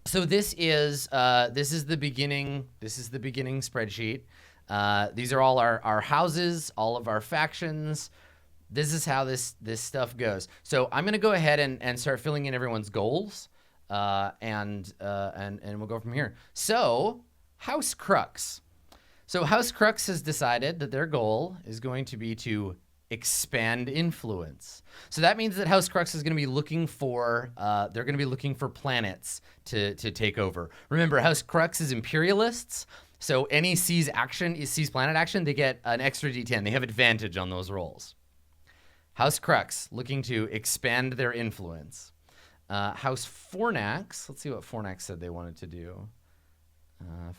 So this is the beginning. This is the beginning spreadsheet. These are all our houses, all of our factions. This is how this stuff goes. So I'm gonna go ahead and start filling in everyone's goals, and we'll go from here. So House Crux. So House Crux has decided that their goal is going to be to expand influence. So that means that House Crux is going to be looking for they're going to be looking for planets to take over. Remember, House Crux is imperialists. So any sees planet action, they get an extra D10. They have advantage on those rolls. House Crux looking to expand their influence. House Fornax. Let's see what Fornax said they wanted to do.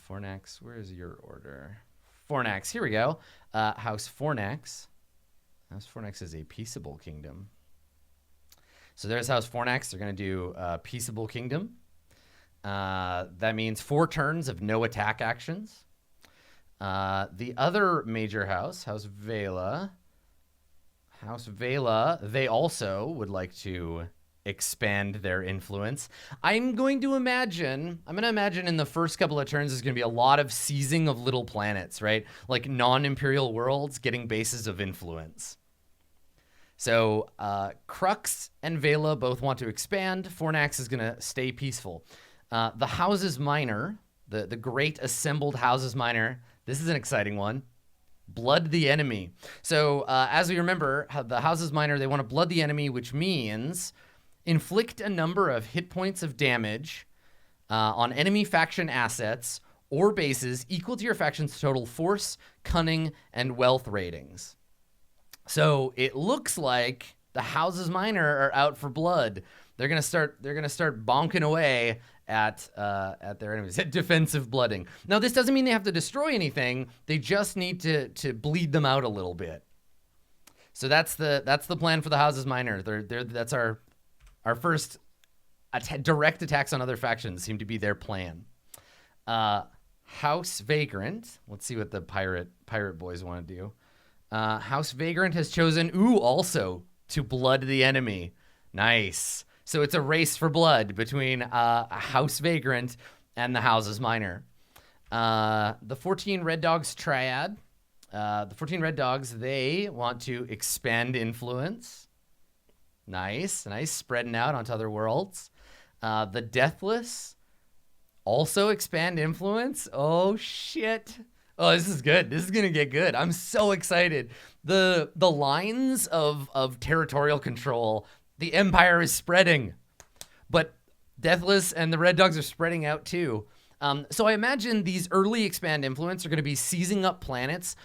Fornax, where is your order? Fornax, here we go. House Fornax. House Fornax is a peaceable kingdom. So there's House Fornax. They're going to do peaceable kingdom. That means 4 turns of no attack actions. The other major house, House Whele. House Whele, they also would like to expand their influence. I'm going to imagine in the first couple of turns there's going to be a lot of seizing of little planets, right? Like non-imperial worlds getting bases of influence. So Crux and Whele both want to expand. Fornax is going to stay peaceful. The Houses Minor, the great assembled Houses Minor, this is an exciting one. Blood the enemy. So as we remember, the Houses Minor, they want to blood the enemy, which means inflict a number of hit points of damage on enemy faction assets or bases equal to your faction's total force, cunning, and wealth ratings. So it looks like the Houses Minor are out for blood. They're gonna start bonking away at their enemies. Defensive blooding. Now this doesn't mean they have to destroy anything. They just need to bleed them out a little bit. So that's the plan for the Houses Minor. That's our first direct attacks on other factions seem to be their plan. House Vagrant. Let's see what the pirate boys want to do. House Vagrant has chosen also to blood the enemy. Nice. So it's a race for blood between House Vagrant and the Houses Minor. The 14 Red Dogs Triad. The 14 Red Dogs, they want to expand influence. Nice, spreading out onto other worlds. The Deathless also expand influence. Oh shit! Oh, this is good. This is gonna get good. I'm so excited. The lines of territorial control. The Empire is spreading, but Deathless and the Red Dogs are spreading out too. So I imagine these early expand influence are going to be seizing up planets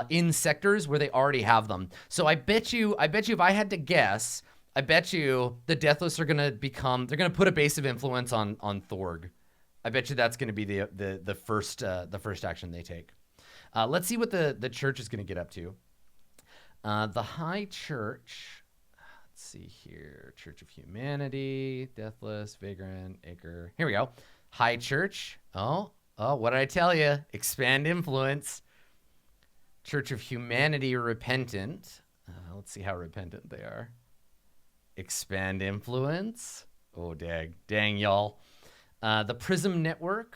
in sectors where they already have them. So I bet you if I had to guess, I bet you the Deathless are going to they're going to put a base of influence on Thorg. I bet you that's going to be the first action they take. Let's see what the church is going to get up to. The High Church. Let's see here. Church of Humanity, Deathless, Vagrant, Acre. Here we go. High Church. Oh, what did I tell you? Expand influence. Church of Humanity, Repentant. Let's see how repentant they are. Expand influence. Oh, dang, y'all. The Prism Network.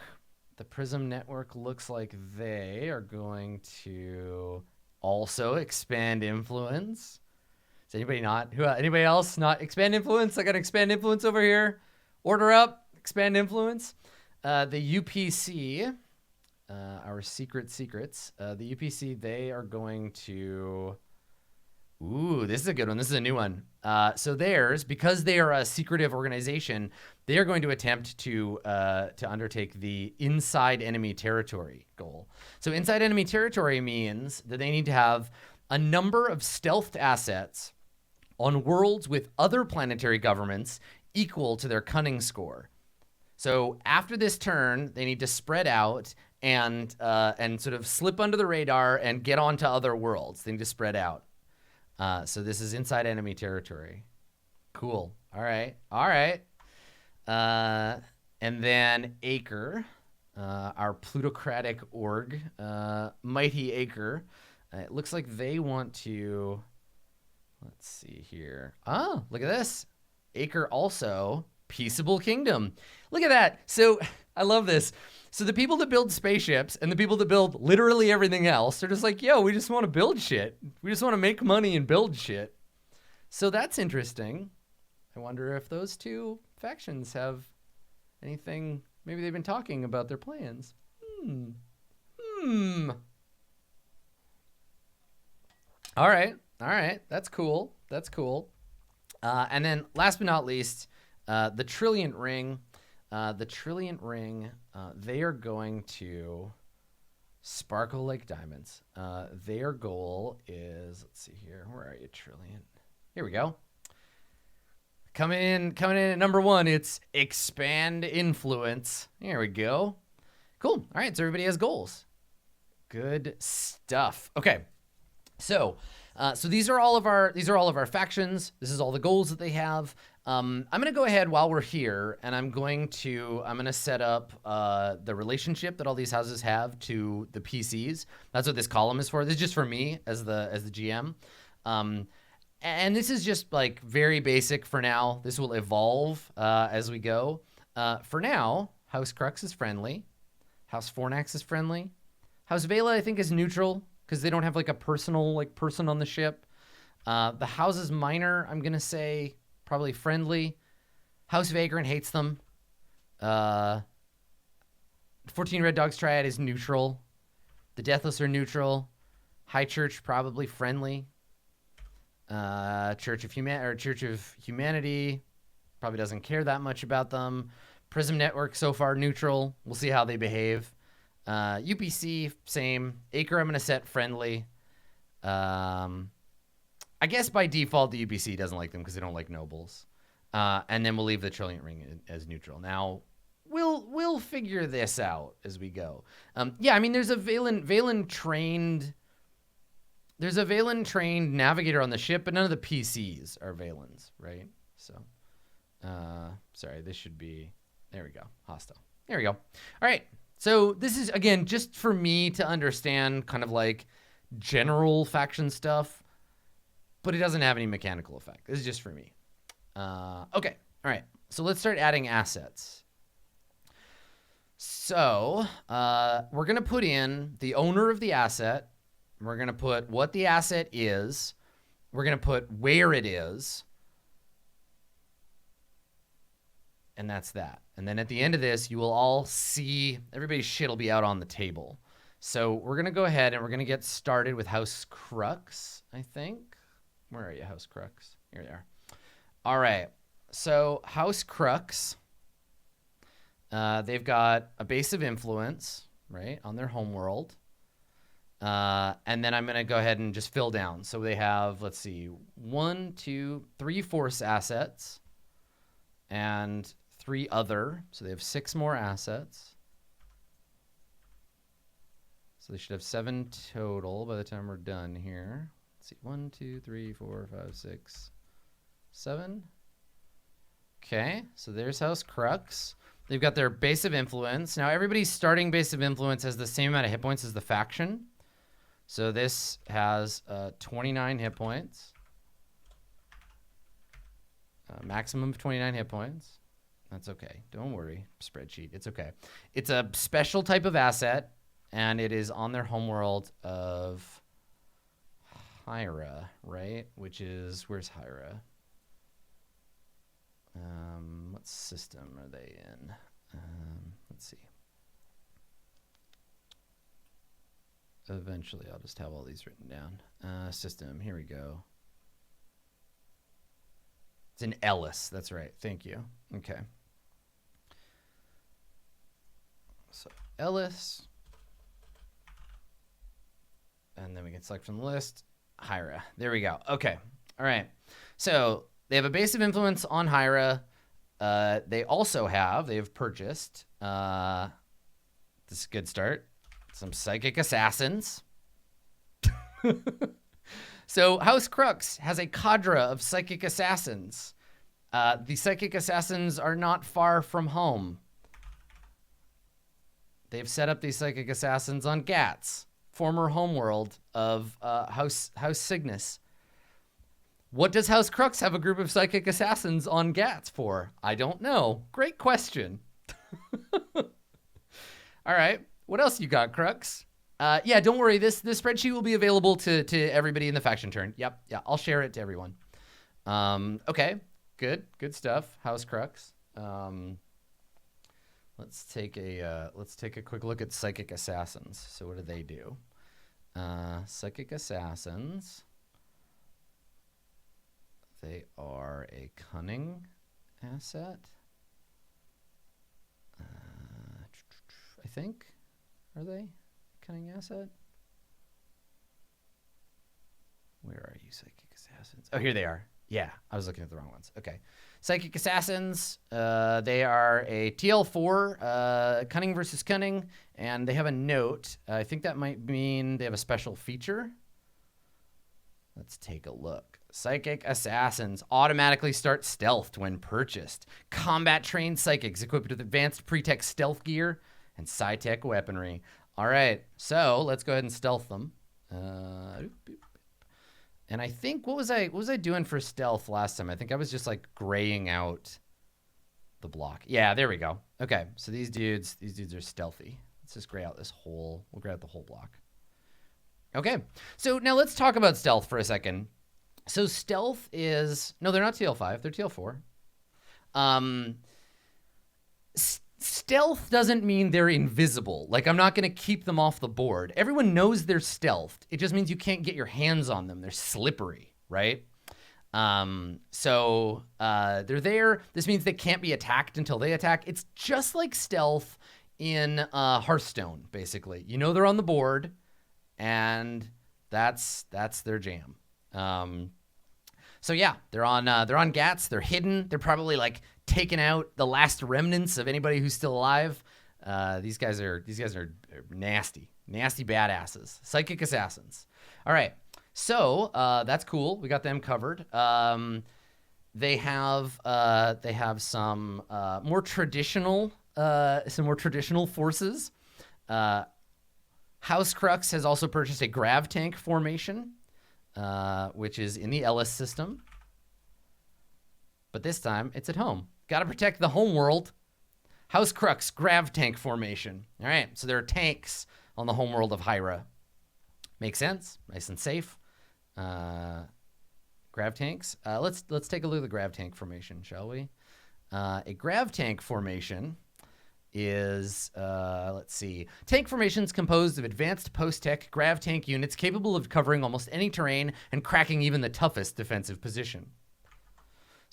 The Prism Network looks like they are going to also expand influence. Is anybody else not expand influence? I got expand influence over here. Order up, expand influence. The UPC, our secrets. The UPC, they are going to. Ooh, this is a good one. This is a new one. So because they are a secretive organization, they are going to attempt to undertake the inside enemy territory goal. So inside enemy territory means that they need to have a number of stealthed assets on worlds with other planetary governments equal to their cunning score. So after this turn, they need to spread out and sort of slip under the radar and get onto other worlds. They need to spread out. So this is inside enemy territory. Cool. All right. And then Acre, our plutocratic org, Mighty Acre. It looks like they want to. Let's see here. Oh, look at this. Acre also peaceable kingdom. Look at that. So I love this. So the people that build spaceships and the people that build literally everything else, they're just like, yo, we just want to build shit. We just want to make money and build shit. So that's interesting. I wonder if those two factions have anything. Maybe they've been talking about their plans. All right. That's cool. And then last but not least, the Trilliant Ring. They are going to sparkle like diamonds. Their goal is, let's see here. Where are you, Trilliant? Here we go. Coming in at number 1, it's expand influence. Here we go. Cool. All right, so everybody has goals. Good stuff. Okay. So these are all of our factions. This is all the goals that they have. I'm gonna go ahead while we're here, and I'm gonna set up the relationship that all these houses have to the PCs. That's what this column is for. This is just for me as the GM. And this is just like very basic for now. This will evolve as we go. For now, House Crux is friendly. House Fornax is friendly. House Whele, I think, is neutral because they don't have like a personal person on the ship. The Houses Minor, I'm going to say probably friendly. House Vagrant hates them. 14 Red Dogs Triad is neutral. The Deathless are neutral. High Church probably friendly. Church of Humanity probably doesn't care that much about them. Prism Network so far neutral. We'll see how they behave. UPC same. Acre I'm gonna set friendly. I guess by default the UPC doesn't like them because they don't like nobles. And then we'll leave the Trilliant Ring as neutral. Now we'll figure this out as we go. Yeah, I mean there's a Valen trained. There's a Valen trained navigator on the ship, but none of the PCs are Valens, right? So, sorry, this should be, there we go, hostile. There we go. All right, so this is, again, just for me to understand kind of like general faction stuff, but it doesn't have any mechanical effect. This is just for me. Okay, all right, so let's start adding assets. So, we're gonna put in the owner of the asset. We're going to put what the asset is. We're going to put where it is. And that's that. And then at the end of this, you will all see, everybody's shit will be out on the table. So we're going to go ahead and we're going to get started with House Crux, I think. Where are you, House Crux? Here they are. All right. So House Crux, they've got a base of influence, right, on their homeworld. And then I'm going to go ahead and just fill down. So they have, let's see, 1, 2, 3 force assets and 3 other. So they have 6 more assets. So they should have 7 total by the time we're done here. Let's see, 1, 2, 3, 4, 5, 6, 7. Okay, so there's House Crux. They've got their base of influence. Now everybody's starting base of influence has the same amount of hit points as the faction. So this has 29 hit points. Maximum of 29 hit points. That's okay. Don't worry. Spreadsheet. It's okay. It's a special type of asset, and it is on their homeworld of Hyra, right? Which is, where's Hyra? What system are they in? Let's see. Eventually, I'll just have all these written down. System, here we go. It's in Ellis, that's right. Thank you. Okay. So Ellis. And then we can select from the list. Hyra. There we go. Okay. All right. So they have a base of influence on Hyra. They've purchased, this is a good start, some psychic assassins. So House Crux has a cadre of psychic assassins. The psychic assassins are not far from home. They've set up these psychic assassins on Gats, former homeworld of House Cygnus. What does House Crux have a group of psychic assassins on Gats for? I don't know. Great question. All right. What else you got, Crux? Yeah, don't worry. This spreadsheet will be available to everybody in the faction turn. Yep. Yeah, I'll share it to everyone. Okay. Good stuff. House Crux. Let's take a quick look at psychic assassins. So what do they do? Psychic assassins. They are a cunning asset. I think. Are they cunning asset? Where are you, psychic assassins? Oh, here they are. Yeah, I was looking at the wrong ones. Okay. Psychic assassins. They are a TL4, cunning versus cunning, and they have a note. I think that might mean they have a special feature. Let's take a look. Psychic assassins automatically start stealthed when purchased. Combat trained psychics equipped with advanced pretext stealth gear and sci-tech weaponry. All right, so let's go ahead and stealth them. And I think what was I doing for stealth last time? I think I was just like graying out the block. Yeah, there we go. Okay, so these dudes are stealthy. Let's just gray out this whole. We'll gray out the whole block. Okay, so now let's talk about stealth for a second. So stealth is no, they're not TL5. They're TL4. Stealth doesn't mean they're invisible. Like, I'm not going to keep them off the board. Everyone knows they're stealthed. It just means you can't get your hands on them. They're slippery, right? So they're there. This means they can't be attacked until they attack. It's just like stealth in Hearthstone, basically. You know they're on the board, and that's their jam. So yeah, they're on Gats. They're hidden. They're probably like taking out the last remnants of anybody who's still alive. These guys are nasty badasses. Psychic assassins. All right, so that's cool. We got them covered. They have some more traditional forces. House Crux has also purchased a grav tank formation, which is in the Ellis system. But this time, it's at home. Got to protect the home world. House Crux, grav tank formation. All right, so there are tanks on the home world of Hyra. Makes sense. Nice and safe. Grav tanks. Let's take a look at the grav tank formation, shall we? A grav tank formation is, let's see. Tank formations composed of advanced post-tech grav tank units capable of covering almost any terrain and cracking even the toughest defensive position.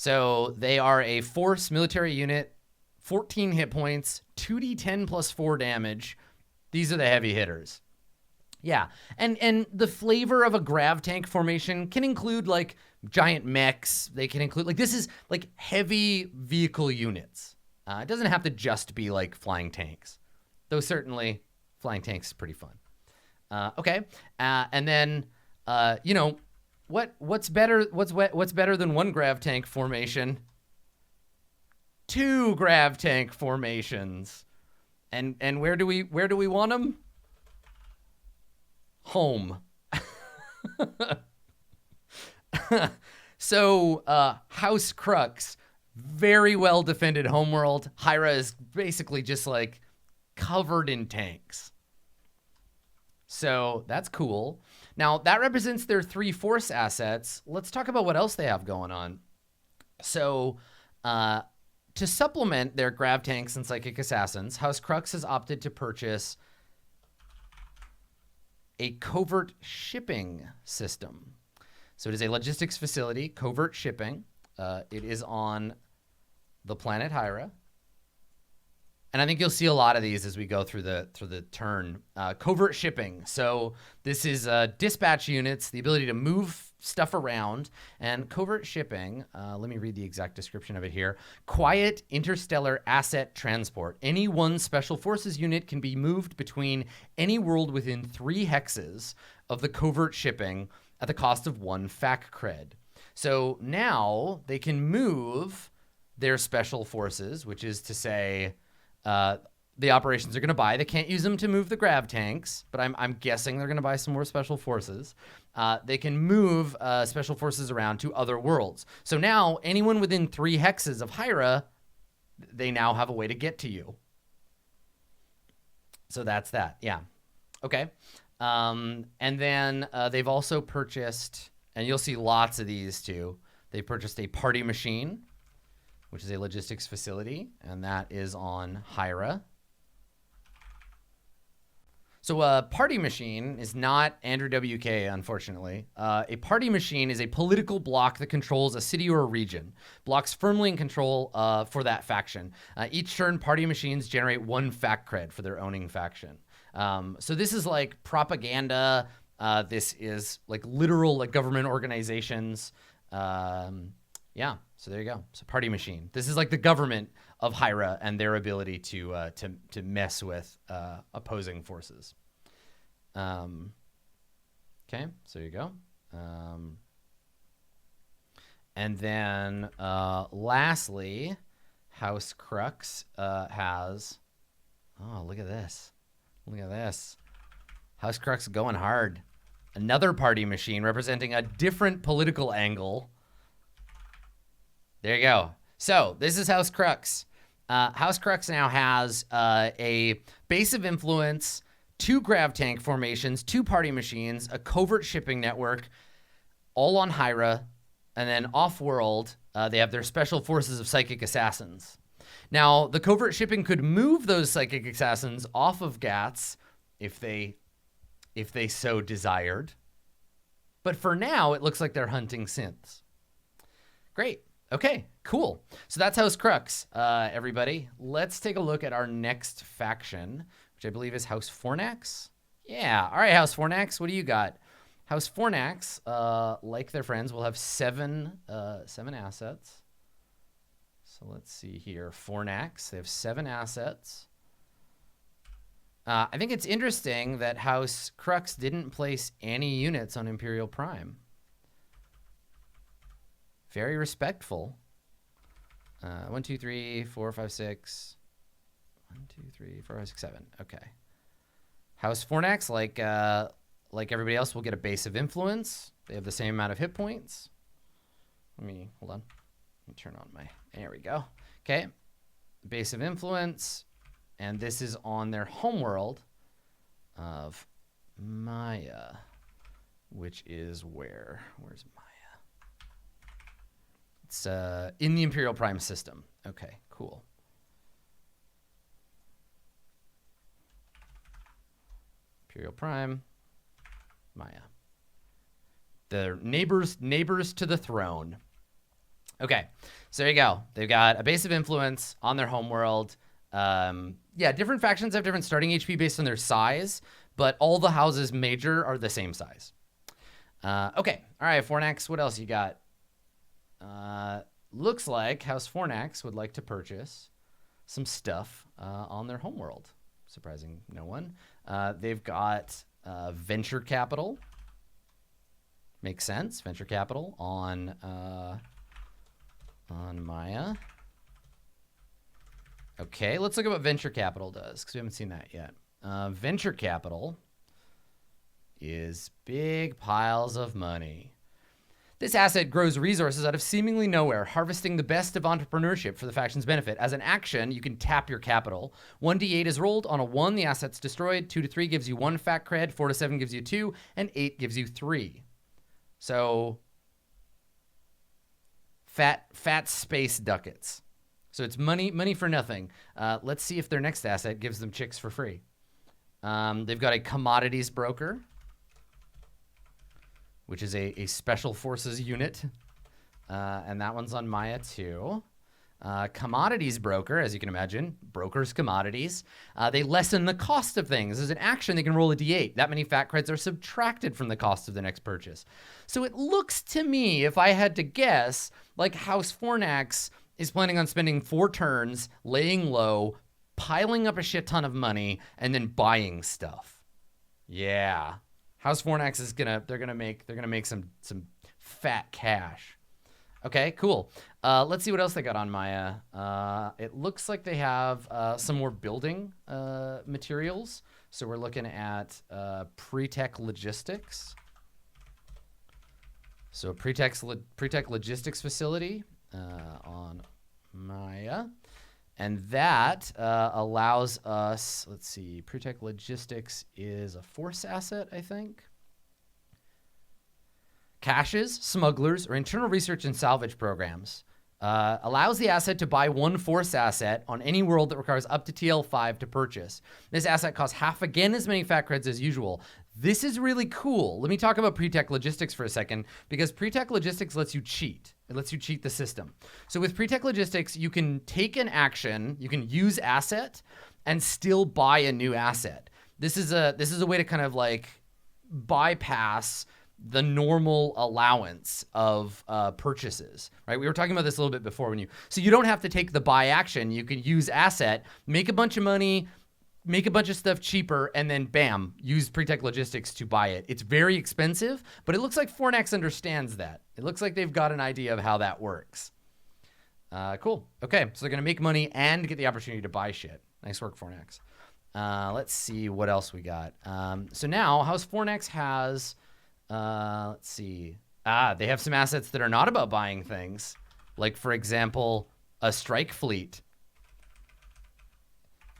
So they are a force military unit, 14 hit points, 2d10 plus 4 damage. These are the heavy hitters. Yeah, and the flavor of a grav tank formation can include like giant mechs. They can include, like, this is like heavy vehicle units. It doesn't have to just be like flying tanks, though certainly flying tanks is pretty fun. Okay, and then you know, what's better than one grav tank formation? 2 grav tank formations. And where do we want them? Home. So House Crux, very well defended homeworld. Hyra is basically just like covered in tanks. So that's cool. Now that represents their 3 force assets. Let's talk about what else they have going on. So to supplement their grav tanks and psychic assassins, House Crux has opted to purchase a covert shipping system. So it is a logistics facility, covert shipping. It is on the planet Hyra. And I think you'll see a lot of these as we go through the turn. Covert shipping. So this is dispatch units, the ability to move stuff around. And covert shipping, let me read the exact description of it here. Quiet interstellar asset transport. Any one special forces unit can be moved between any world within 3 hexes of the covert shipping at the cost of 1 fac cred. So now they can move their special forces, which is to say the operations are going to buy. They can't use them to move the grav tanks, but I'm guessing they're going to buy some more special forces. They can move special forces around to other worlds. So now anyone within 3 hexes of Hira, they now have a way to get to you. So that's that. Yeah. Okay. And then they've also purchased, and you'll see lots of these too. They purchased a party machine, which is a logistics facility, and that is on Hira. So a party machine is not Andrew WK, unfortunately. A party machine is a political bloc that controls a city or a region. Blocks firmly in control for that faction. Each turn, party machines generate 1 fact cred for their owning faction. So this is like propaganda. This is like literal like government organizations. Yeah, so there you go. So party machine. This is like the government of Hira and their ability to mess with opposing forces. Okay, so there you go. And then lastly, House Crux has. Oh, look at this! Look at this. House Crux going hard. Another party machine representing a different political angle. There you go. So this is House Crux. House Crux now has a base of influence, 2 grav tank formations, 2 party machines, a covert shipping network, all on Hira, and then off-world, they have their special forces of psychic assassins. Now, the covert shipping could move those psychic assassins off of GATS if they so desired. But for now, it looks like they're hunting synths. Great. Okay, cool. So that's House Crux, everybody. Let's take a look at our next faction, which I believe is House Fornax. Yeah. All right, House Fornax, what do you got? House Fornax, like their friends, will have 7 assets. So let's see here. Fornax, they have 7 assets. I think it's interesting that House Crux didn't place any units on Imperial Prime. Very respectful. 1, 2, 3, 4, 5, 6. 1, 2, 3, 4, 5, 6, 7. Okay. House Fornax, like everybody else, will get a base of influence. They have the same amount of hit points. Hold on. Let me turn on my, there we go. Okay. Base of influence. And this is on their homeworld of Maya, which is where? Where's Maya? It's in the Imperial Prime system. Okay, cool. Imperial Prime, Maya. The neighbors to the throne. Okay, so there you go. They've got a base of influence on their homeworld. Yeah, different factions have different starting HP based on their size, but all the houses major are the same size. Okay, all right, Fornax, what else you got? Looks like House Fornax would like to purchase some stuff on their homeworld. Surprising no one. They've got venture capital. Makes sense. Venture capital on Maya. Okay, let's look at what venture capital does, because we haven't seen that yet. Venture capital is big piles of money. This asset grows resources out of seemingly nowhere, harvesting the best of entrepreneurship for the faction's benefit. As an action, you can tap your capital. 1d8 is rolled. On a 1, the asset's destroyed. 2 to 3 gives you 1 fat cred. 4 to 7 gives you 2. And 8 gives you 3. So, fat space ducats. So it's money for nothing. Let's see if their next asset gives them chicks for free. They've got a commodities broker, which is a special forces unit. And that one's on Maya too. Commodities broker, as you can imagine, brokers commodities. They lessen the cost of things. As an action, they can roll a d8. That many fat creds are subtracted from the cost of the next purchase. So it looks to me, if I had to guess, like House Fornax is planning on spending 4 turns, laying low, piling up a shit ton of money, and then buying stuff. Yeah. House Fornax is they're gonna make some fat cash. Okay, cool. Let's see what else they got on Maya. It looks like they have some more building materials. So we're looking at pre-tech logistics. So pre-tech logistics facility on Maya. And that allows us, let's see, pre-tech logistics is a force asset, I think. Caches, smugglers, or internal research and salvage programs. Allows the asset to buy one force asset on any world that requires up to TL5 to purchase. This asset costs half again as many fat creds as usual. This is really cool. Let me talk about pre-tech logistics for a second, because pre-tech logistics lets you cheat. It lets you cheat the system. So with pre-tech logistics, you can take an action, you can use asset, and still buy a new asset. This is a way to kind of like bypass the normal allowance of purchases, right? We were talking about this a little bit before so you don't have to take the buy action. You can use asset, make a bunch of money, make a bunch of stuff cheaper, and then bam, use pre-tech logistics to buy it. It's very expensive, but it looks like Fornax understands that. It looks like they've got an idea of how that works. Cool. Okay, so they're gonna make money and get the opportunity to buy shit. Nice work, Fornax. Let's see what else we got. So now House Fornax has, let's see. They have some assets that are not about buying things. Like, for example, a strike fleet.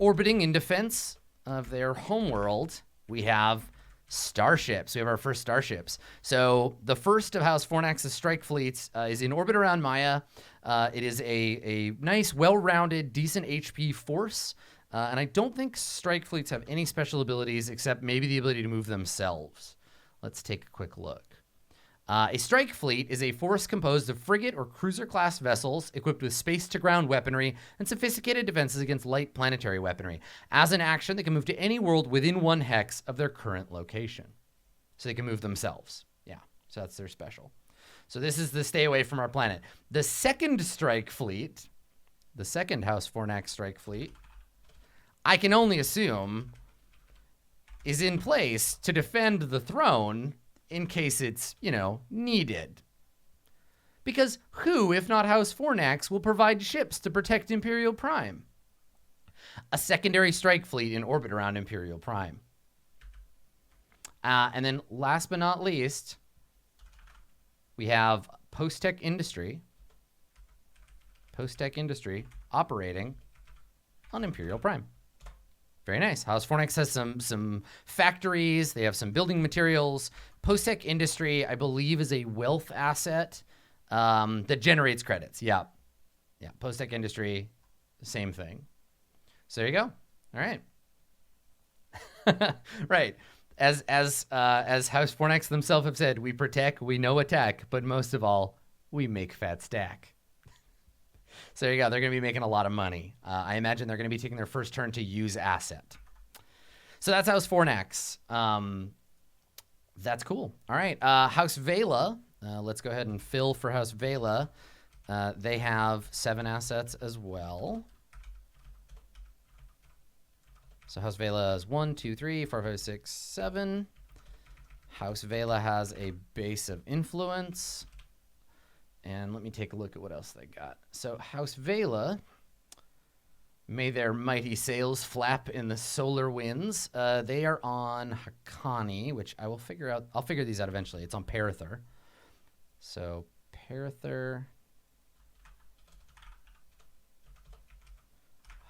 Orbiting in defense of their homeworld, we have Starships. We have our first Starships. So the first of House Fornax's strike fleets is in orbit around Maya. It is a nice, well-rounded, decent HP force. And I don't think strike fleets have any special abilities except maybe the ability to move themselves. Let's take a quick look. A strike fleet is a force composed of frigate or cruiser-class vessels equipped with space-to-ground weaponry and sophisticated defenses against light planetary weaponry. As an action, they can move to any world within 1 hex of their current location. So they can move themselves. Yeah, so that's their special. So this is the stay away from our planet. The second strike fleet, the second House Fornax strike fleet, I can only assume is in place to defend the throne in case it's, needed. Because who, if not House Fornax, will provide ships to protect Imperial Prime? A secondary strike fleet in orbit around Imperial Prime. And then last but not least, we have Post-Tech Industry. Post-Tech Industry operating on Imperial Prime. Very nice. House Fornax has some factories. They have some building materials. Post-Tech Industry, I believe, is a wealth asset that generates credits. Yeah. Yeah. Post-Tech Industry, same thing. So there you go. All right. Right. As House Fornax themselves have said, we protect, we know attack, but most of all, we make fat stack. So there you go. They're going to be making a lot of money. I imagine they're going to be taking their first turn to use asset. So that's House Fornax. That's cool. All right. House Whele. Let's go ahead and fill for House Whele. They have 7 assets as well. So House Whele has 1, 2, 3, 4, 5, 6, 7. House Whele has a base of influence. And let me take a look at what else they got. So House Whele, may their mighty sails flap in the solar winds. They are on Hakani, which I will figure out. I'll figure these out eventually. It's on Parather. So Parather,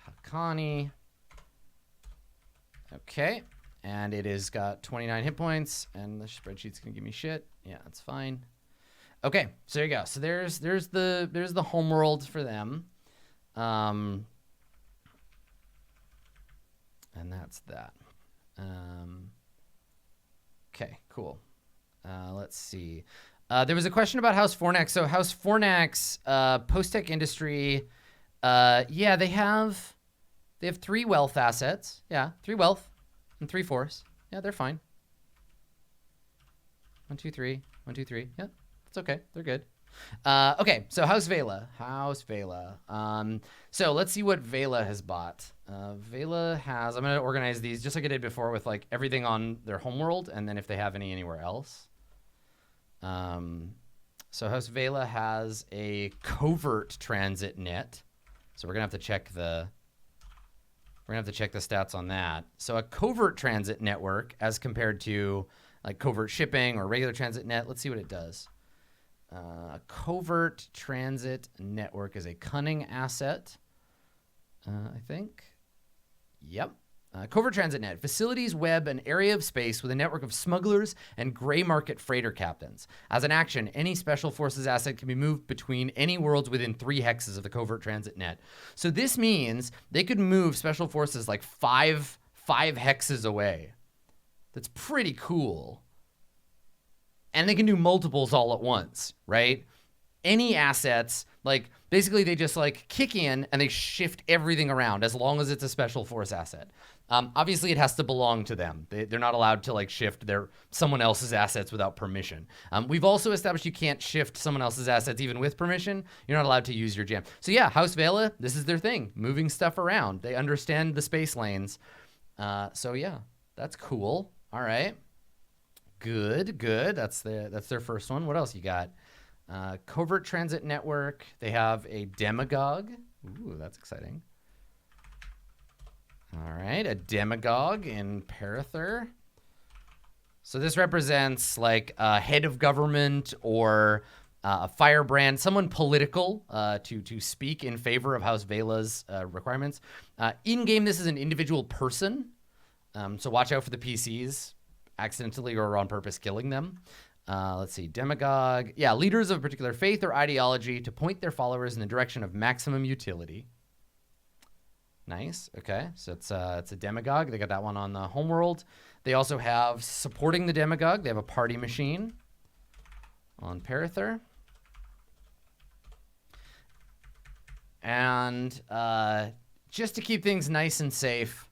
Hakani. Okay. And it has got 29 hit points, and the spreadsheet's gonna give me shit. Yeah, that's fine. Okay, so there you go. So there's the homeworld for them, and that's that. Okay, cool. Let's see. There was a question about House Fornax. So House Fornax, Post-Tech Industry, yeah, they have 3 wealth assets. Yeah, 3 wealth and 3 force. Yeah, they're fine. 1, 2, 3. 1, 2, 3. Yeah. It's okay. They're good. Okay, so House Whele. House Whele. So let's see what Whele has bought. Whele has... I'm going to organize these just like I did before with like everything on their homeworld and then if they have any anywhere else. So House Whele has a covert transit net. So we're gonna have to check the stats on that. So a covert transit network, as compared to like covert shipping or regular transit net. Let's see what it does. A covert transit network is a cunning asset. I think. Yep. Covert transit net. Facilities web an area of space with a network of smugglers and gray market freighter captains. As an action, any special forces asset can be moved between any worlds within 3 hexes of the covert transit net. So this means they could move special forces like five hexes away. That's pretty cool. And they can do multiples all at once, right? Any assets, like basically they just like kick in and they shift everything around as long as it's a special force asset. Obviously it has to belong to them. They're not allowed to like shift someone else's assets without permission. We've also established you can't shift someone else's assets even with permission. You're not allowed to use your jam. So yeah, House Whele, this is their thing, moving stuff around. They understand the space lanes. So yeah, that's cool. All right, good. That's their first one. What else you got? Covert Transit Network. They have a demagogue. Ooh, that's exciting. All right, a demagogue in Parather. So this represents like a head of government or a firebrand, someone political to speak in favor of House Whele's requirements. In-game, this is an individual person. So watch out for the PCs accidentally or on purpose killing them. Let's see, demagogue. Yeah, leaders of a particular faith or ideology to point their followers in the direction of maximum utility. Nice. Okay, so it's a demagogue. They got that one on the homeworld. They also have supporting the demagogue. They have a party machine on Parather. And just to keep things nice and safe,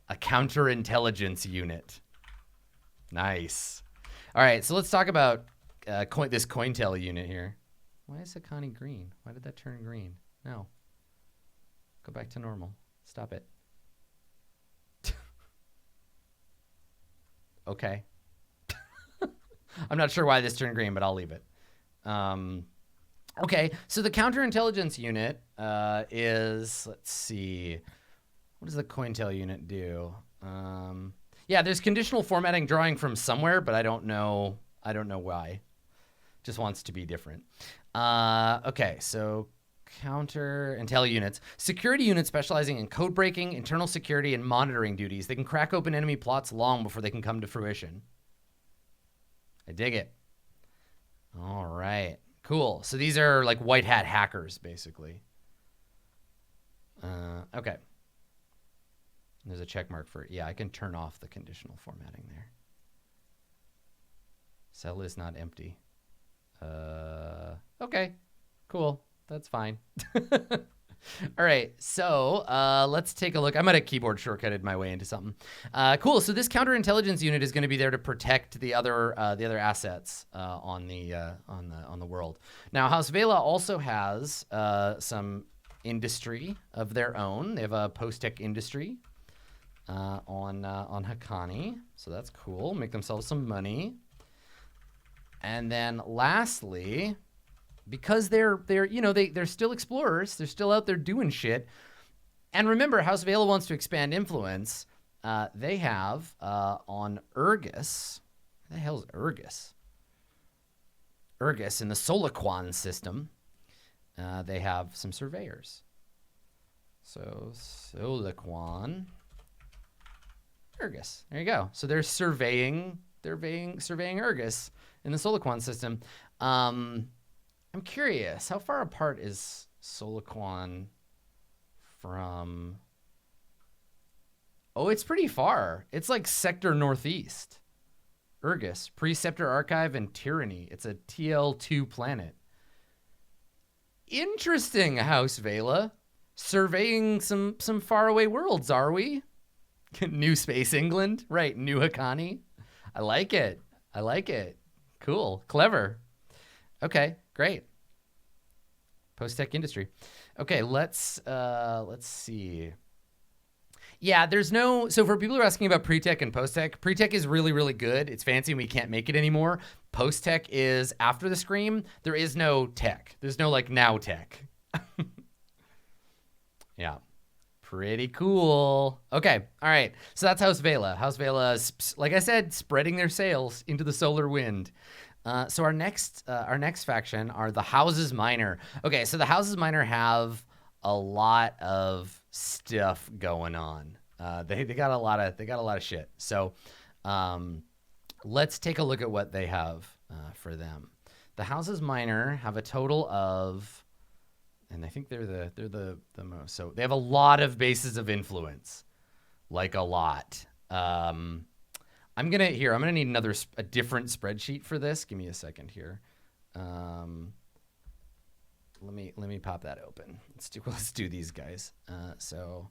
a counterintelligence unit. Nice. All right, so let's talk about this Cointel unit here. Why is Hakani green? Why did that turn green? No. Go back to normal. Stop it. Okay. I'm not sure why this turned green, but I'll leave it. Okay, so the counterintelligence unit is, let's see. What does the Cointel unit do? Yeah, there's conditional formatting drawing from somewhere, but I don't know why. Just wants to be different. Okay, so counter intel units. Security units specializing in code breaking, internal security, and monitoring duties. They can crack open enemy plots long before they can come to fruition. I dig it. All right, cool. So these are like white hat hackers, basically. Okay. There's a check mark for, yeah, I can turn off the conditional formatting there. Cell is not empty. Okay, cool. That's fine. All right, so let's take a look. I might have keyboard shortcutted my way into something. Cool. So this counterintelligence unit is going to be there to protect the other assets on the world. Now, House Whele also has some industry of their own. They have a post-tech industry on Hakani, so that's cool. Make themselves some money. And then lastly, because they're still explorers, they're still out there doing shit. And remember, House Whele wants to expand influence. They have on Urgus. What the hell is Urgus? Urgus in the Soliquan system. They have some surveyors. So Soliquan, Urgus. There you go. So they're surveying Urgus in the Soliquan system. I'm curious, how far apart is Soliquan from... Oh, it's pretty far. It's like sector northeast. Urgus, Preceptor Archive and Tyranny. It's a TL2 planet. Interesting, House Whele. Surveying some faraway worlds, are we? New Space England? Right, New Hakani. I like it. Cool. Clever. Okay, great. Post-tech industry. Okay, let's see. Yeah, so for people who are asking about pre-tech and post-tech, pre-tech is really, really good. It's fancy and we can't make it anymore. Post-tech is after the scream. There is no tech. There's no, like, now tech. Yeah. Pretty cool. Okay. All right. So that's House Whele. House Whele is, like I said, spreading their sails into the solar wind. So our next faction are the Houses Minor. Okay. So the Houses Minor have a lot of stuff going on. They got a lot of shit. So, let's take a look at what they have for them. The Houses Minor have a total of, and I think they're the most. So they have a lot of bases of influence, like a lot. I'm gonna need a different spreadsheet for this. Give me a second here. Let me pop that open. Let's do these guys. So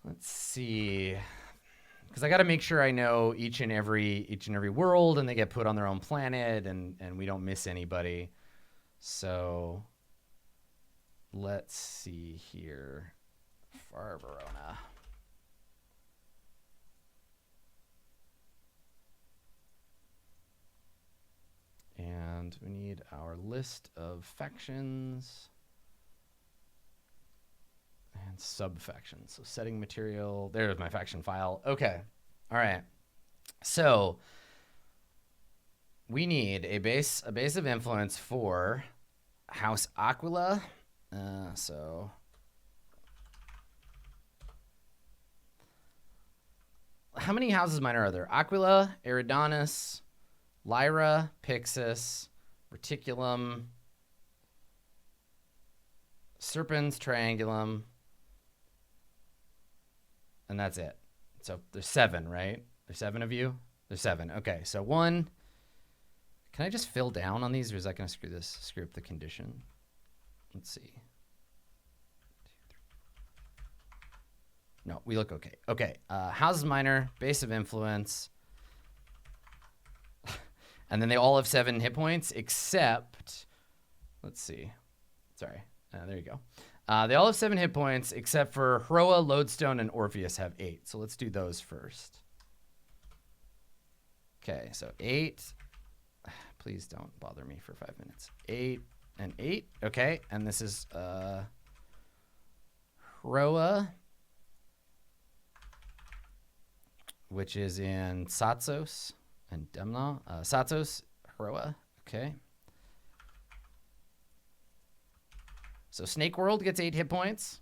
let's see. Because I got to make sure I know each and every world, and they get put on their own planet, and we don't miss anybody. So let's see here. Far Verona. And we need our list of factions and sub-factions. So setting material. There's my faction file. Okay. All right. So we need a base of influence for House Aquila. So how many Houses Minor are there? Aquila, Eridanus, Lyra, Pixis, Reticulum, Serpens, Triangulum, and that's it. So there's 7, right? There's 7 of you? There's 7. Okay, so 1. Can I just fill down on these, or is that going to screw up the condition? Let's see. No, we look okay. Okay, Houses Minor, base of influence. And then they all have 7 hit points, except, let's see. Sorry, there you go. They all have 7 hit points, except for Hroa, Lodestone, and Orpheus have 8. So let's do those first. Okay, so 8. Please don't bother me for 5 minutes. 8 and 8. Okay, and this is Hroa, which is in Satsos and Demna. Satsos, Hroa. Okay. So Snake World gets 8 hit points.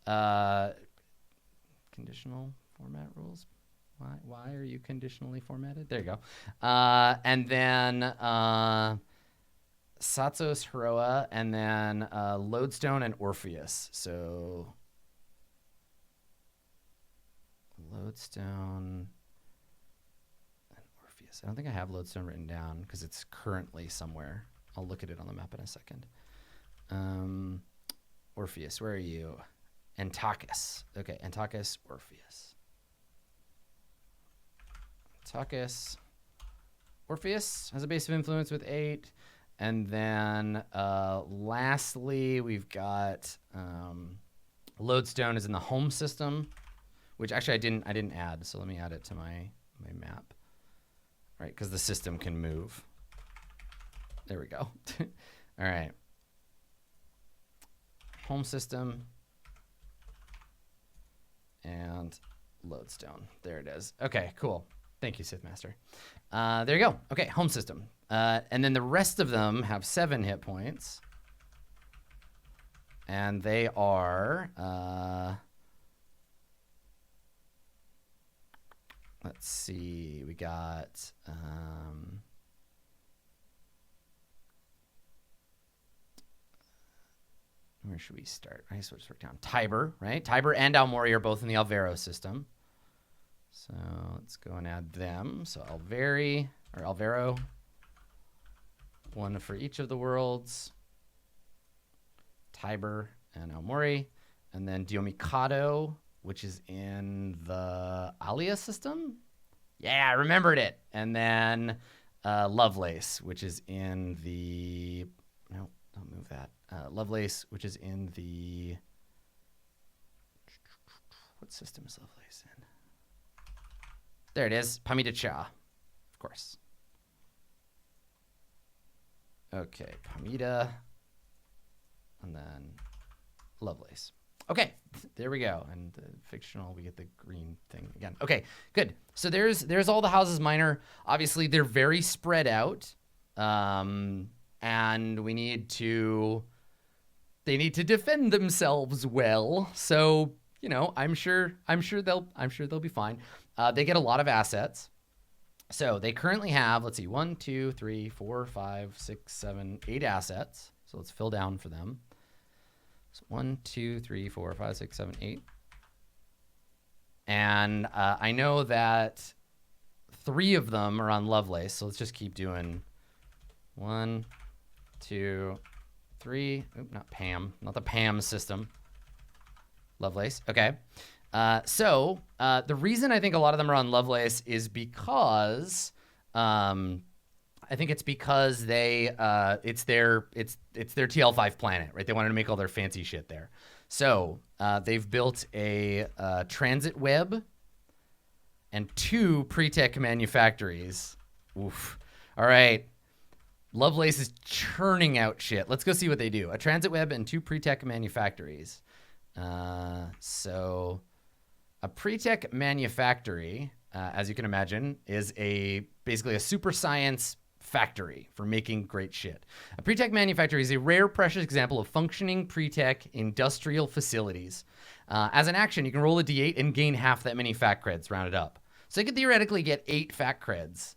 Conditional format rules. Why are you conditionally formatted? There you go. And then Satsos, Hroa, and then Lodestone and Orpheus. So Lodestone and Orpheus. I don't think I have Lodestone written down because it's currently somewhere. I'll look at it on the map in a second. Orpheus, where are you? Antiochus. Okay, Antiochus, Orpheus. Antiochus, Orpheus has a base of influence with 8. And then lastly, we've got Lodestone is in the home system, which actually I didn't add. So let me add it to my map. All right, because the system can move. There we go. All right. Home system and Lodestone. There it is. Okay, cool. Thank you, Sith Master. There you go. Okay, home system. And then the rest of them have 7 hit points. And they are... let's see. We got... where should we start? I guess we'll just work down. Tiber, right? Tiber and Almori are both in the Alvaro system. So let's go and add them. So Alvaro, 1 for each of the worlds. Tiber and Almori. And then Diomikado, which is in the Alia system. Yeah, I remembered it. And then Lovelace, which is in the... No, don't move that. Lovelace, which is in the... What system is Lovelace in? There it is. Pamita Cha, of course. Okay, Pomita. And then Lovelace. Okay, there we go. And fictional, we get the green thing again. Okay, good. So there's all the houses minor. Obviously, they're very spread out. And they need to defend themselves well. So, you know, I'm sure they'll be fine. They get a lot of assets. So they currently have, let's see, 1, 2, 3, 4, 5, 6, 7, 8 assets. So let's fill down for them. So 1, 2, 3, 4, 5, 6, 7, 8. And I know that 3 of them are on Lovelace. So let's just keep doing 1, 2, 3. Oop, not Pam. Not the Pam system. Lovelace. Okay. So the reason I think a lot of them are on Lovelace is because I think it's because they it's their TL5 planet, right? They wanted to make all their fancy shit there. So they've built a transit web and 2 pre-tech manufactories. Oof. All right. Lovelace is churning out shit. Let's go see what they do. A transit web and 2 pre-tech manufactories. So a pre-tech manufactory, as you can imagine, is basically a super science factory for making great shit. A pre-tech manufactory is a rare, precious example of functioning pre-tech industrial facilities. As an action, you can roll a d8 and gain half that many fact creds rounded up. So they could theoretically get 8 fact creds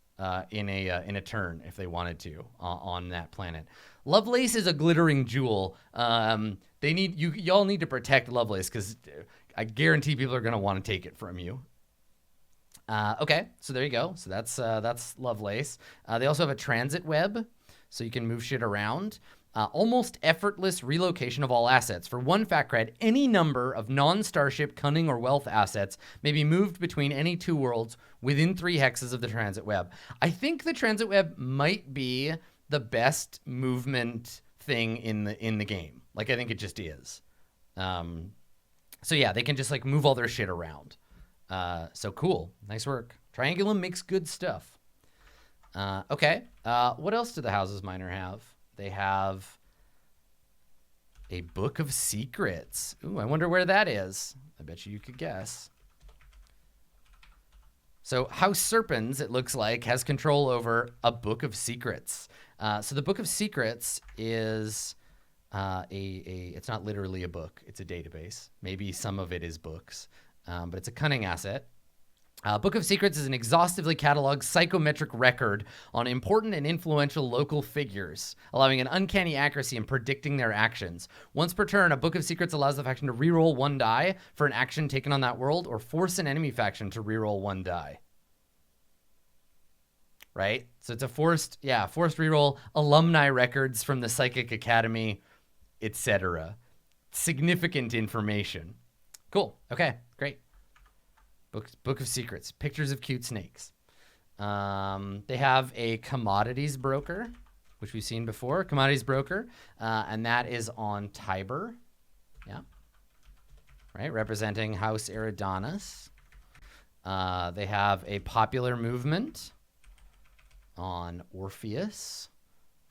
in a turn if they wanted to on that planet. Lovelace is a glittering jewel. Y'all need to protect Lovelace because I guarantee people are going to want to take it from you. Okay, so there you go. So that's Lovelace. They also have a transit web, so you can move shit around. Almost effortless relocation of all assets. For 1 fact cred, any number of non-starship, cunning, or wealth assets may be moved between any 2 worlds within 3 hexes of the transit web. I think the transit web might be the best movement thing in the game. Like, I think it just is. So yeah, they can just like move all their shit around. So cool. Nice work. Triangulum makes good stuff. Okay. What else do the houses minor have? They have a book of secrets. Ooh, I wonder where that is. I bet you could guess. So House Serpens, it looks like, has control over a book of secrets. So the book of secrets is it's not literally a book. It's a database. Maybe some of it is books, but it's a cunning asset. Book of Secrets is an exhaustively cataloged psychometric record on important and influential local figures, allowing an uncanny accuracy in predicting their actions. Once per turn, a Book of Secrets allows the faction to reroll 1 die for an action taken on that world, or force an enemy faction to reroll 1 die. Right? So it's a forced reroll, alumni records from the Psychic Academy, etc. Significant information. Cool. Okay, great. Book of Secrets. Pictures of cute snakes. They have a commodities broker, which we've seen before. Commodities broker. And that is on Tiber. Yeah. Right, representing House Eridanus. They have a popular movement on Orpheus,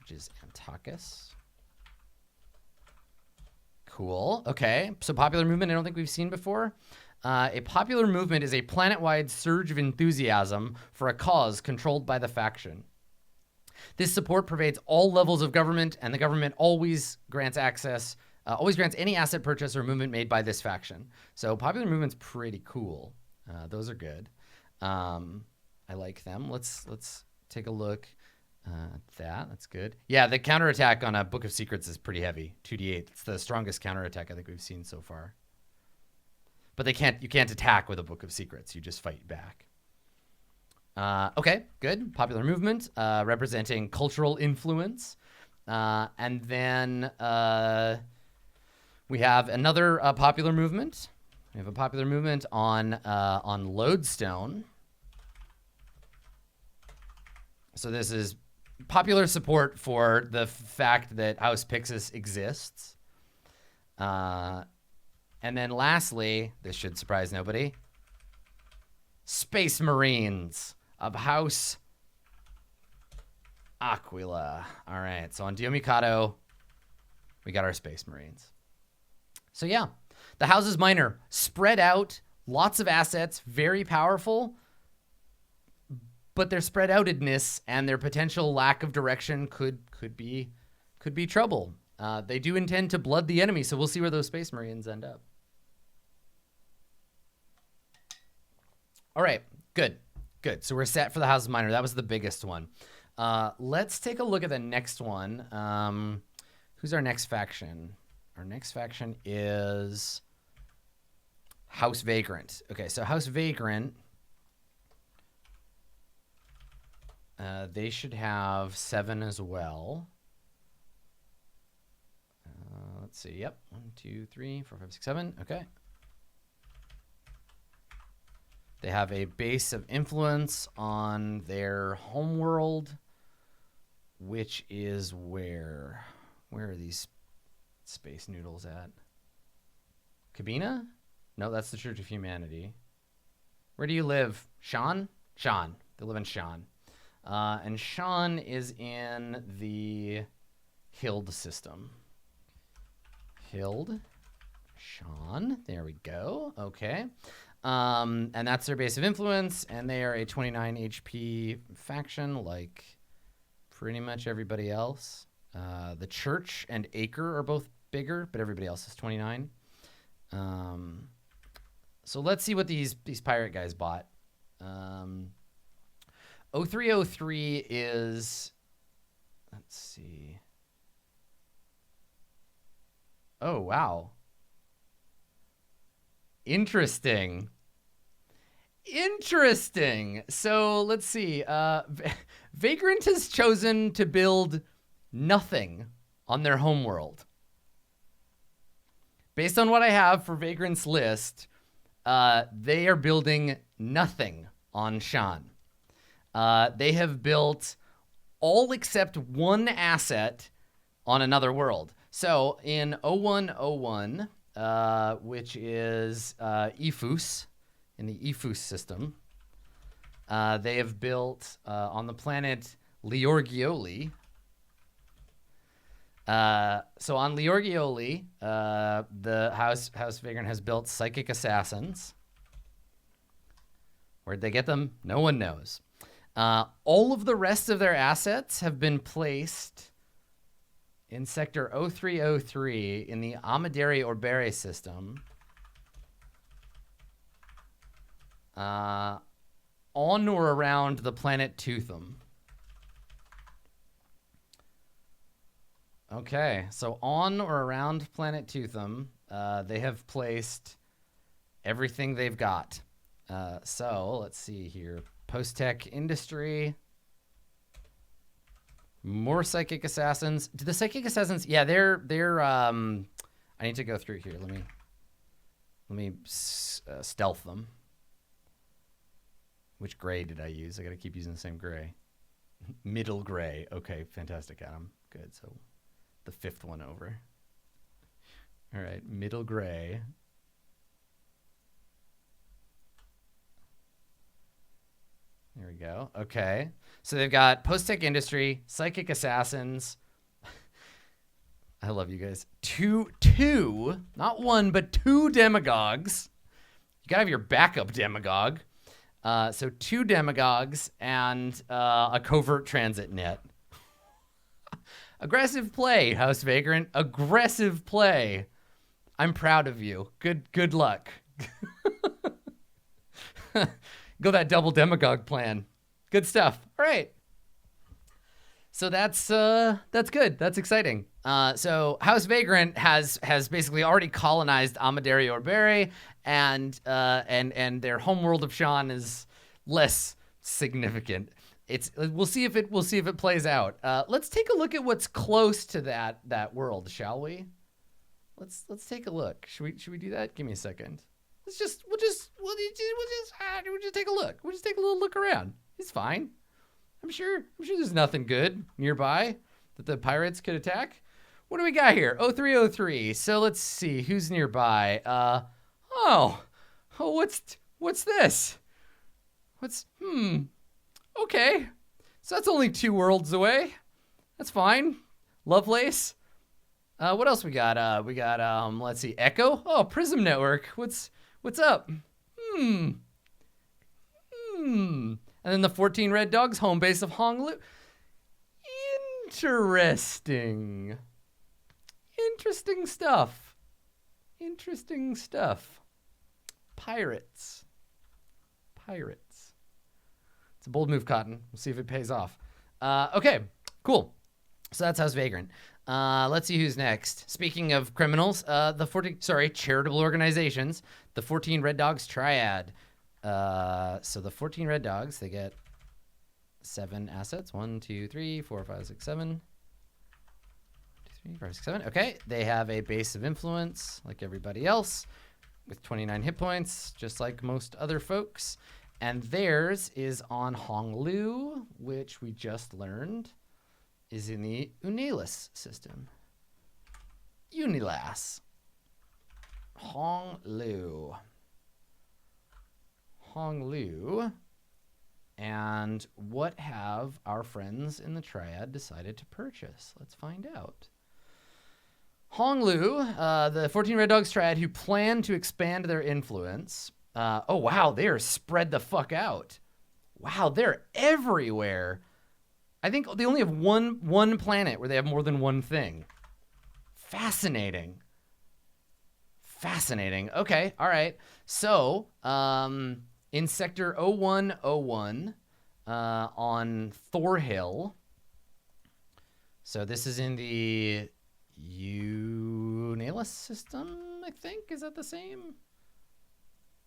which is Antachus. Cool. Okay. So popular movement, I don't think we've seen before. A popular movement is a planet-wide surge of enthusiasm for a cause controlled by the faction. This support pervades all levels of government, and the government always grants any asset purchase or movement made by this faction. So popular movement's pretty cool. Those are good. I like them. Let's take a look at that. That's good. Yeah, the counterattack on a Book of Secrets is pretty heavy. 2d8. It's the strongest counterattack I think we've seen so far. But you can't attack with a Book of Secrets. You just fight back. Okay, good. Popular movement, representing cultural influence. And then we have another popular movement. We have a popular movement on Lodestone. So this is popular support for the fact that House Pixis exists. And then lastly, this should surprise nobody, Space Marines of House Aquila. All right. So on Dio Mikado, we got our Space Marines. So yeah, the Houses Minor, spread out, lots of assets, very powerful, but their spread outedness and their potential lack of direction could be trouble. They do intend to blood the enemy, so we'll see where those Space Marines end up. All right, good. So we're set for the Houses Minor. That was the biggest one. Let's take a look at the next one. Who's our next faction? Our next faction is House Vagrant. Okay, so House Vagrant, they should have 7 as well. Let's see. Yep. 1, 2, 3, 4, 5, 6, 7. Okay. They have a base of influence on their homeworld, which is where? Where are these space noodles at? Cabina? No, that's the Church of Humanity. Where do you live? Sean? Sean. They live in Sean. And Sean is in the Hild system. Hild. Sean. There we go. Okay. And that's their base of influence, and they are a 29 HP faction, like pretty much everybody else. The Church and Acre are both bigger, but everybody else is 29. So let's see what these pirate guys bought. 0303 is, let's see. Oh, wow. Interesting. So let's see. Vagrant has chosen to build nothing on their homeworld. Based on what I have for Vagrant's list, they are building nothing on Sean. They have built all except one asset on another world. So in 0101, which is Ephus, in the Ephus system, they have built on the planet Leorgioli. So on Leorgioli, the House Vagrant has built Psychic Assassins. Where'd they get them? No one knows. All of the rest of their assets have been placed in Sector 0303 in the Amadere Orbere system. On or around the planet Tootham. Okay, so on or around planet Tootham, they have placed everything they've got. So let's see here. Post-tech industry. More Psychic Assassins. Do the Psychic Assassins? Yeah, they're I need to go through here. Let me stealth them. Which gray did I use? I got to keep using the same gray. Middle gray. Okay, fantastic, Adam. Good. So the 5th one over. All right, middle gray. There we go. Okay. So they've got post-tech industry, Psychic Assassins. I love you guys. Two, not one, but 2 demagogues. You gotta have your backup demagogue. So 2 demagogues and a covert transit net. Aggressive play, House Vagrant. Aggressive play. I'm proud of you. Good luck. Go that double demagogue plan. Good stuff. All right. So that's good. That's exciting. So House Vagrant has basically already colonized Amadere Orbere, and their homeworld of Sean is less significant. We'll see if it plays out. Let's take a look at what's close to that world, shall we? Let's take a look. Should we do that? Give me a second. We'll just take a look. We'll just take a little look around. It's fine. I'm sure there's nothing good nearby that the pirates could attack. What do we got here? 0303. So let's see who's nearby. What's this? Okay. So that's only 2 worlds away. That's fine. Lovelace. What else we got? Let's see, Echo. Oh, Prism Network. What's up? And then the 14 Red Dogs, home base of Honolulu. Interesting. Interesting stuff. Interesting stuff. Pirates. It's a bold move, Cotton. We'll see if it pays off. Okay, cool. So that's House Vagrant. Let's see who's next. Speaking of criminals, charitable organizations, the 14 Red Dogs Triad. So the 14 Red Dogs, they get 7 assets. 1, 2, 3, 4, 5, 6, 7. 1, 2, 3, 4, 5, 6, 7. Okay, they have a base of influence like everybody else with 29 hit points, just like most other folks. And theirs is on Honolulu, which we just learned is in the Unilas system. Unilas. Honolulu. And what have our friends in the Triad decided to purchase? Let's find out. Honolulu, the 14 Red Dogs Triad who plan to expand their influence. Oh, wow, they are spread the fuck out. Wow, they're everywhere. I think they only have one planet where they have more than one thing. Fascinating. Okay, all right. So, in Sector 0101 on Thorhill. So this is in the Unilas system, I think. Is that the same?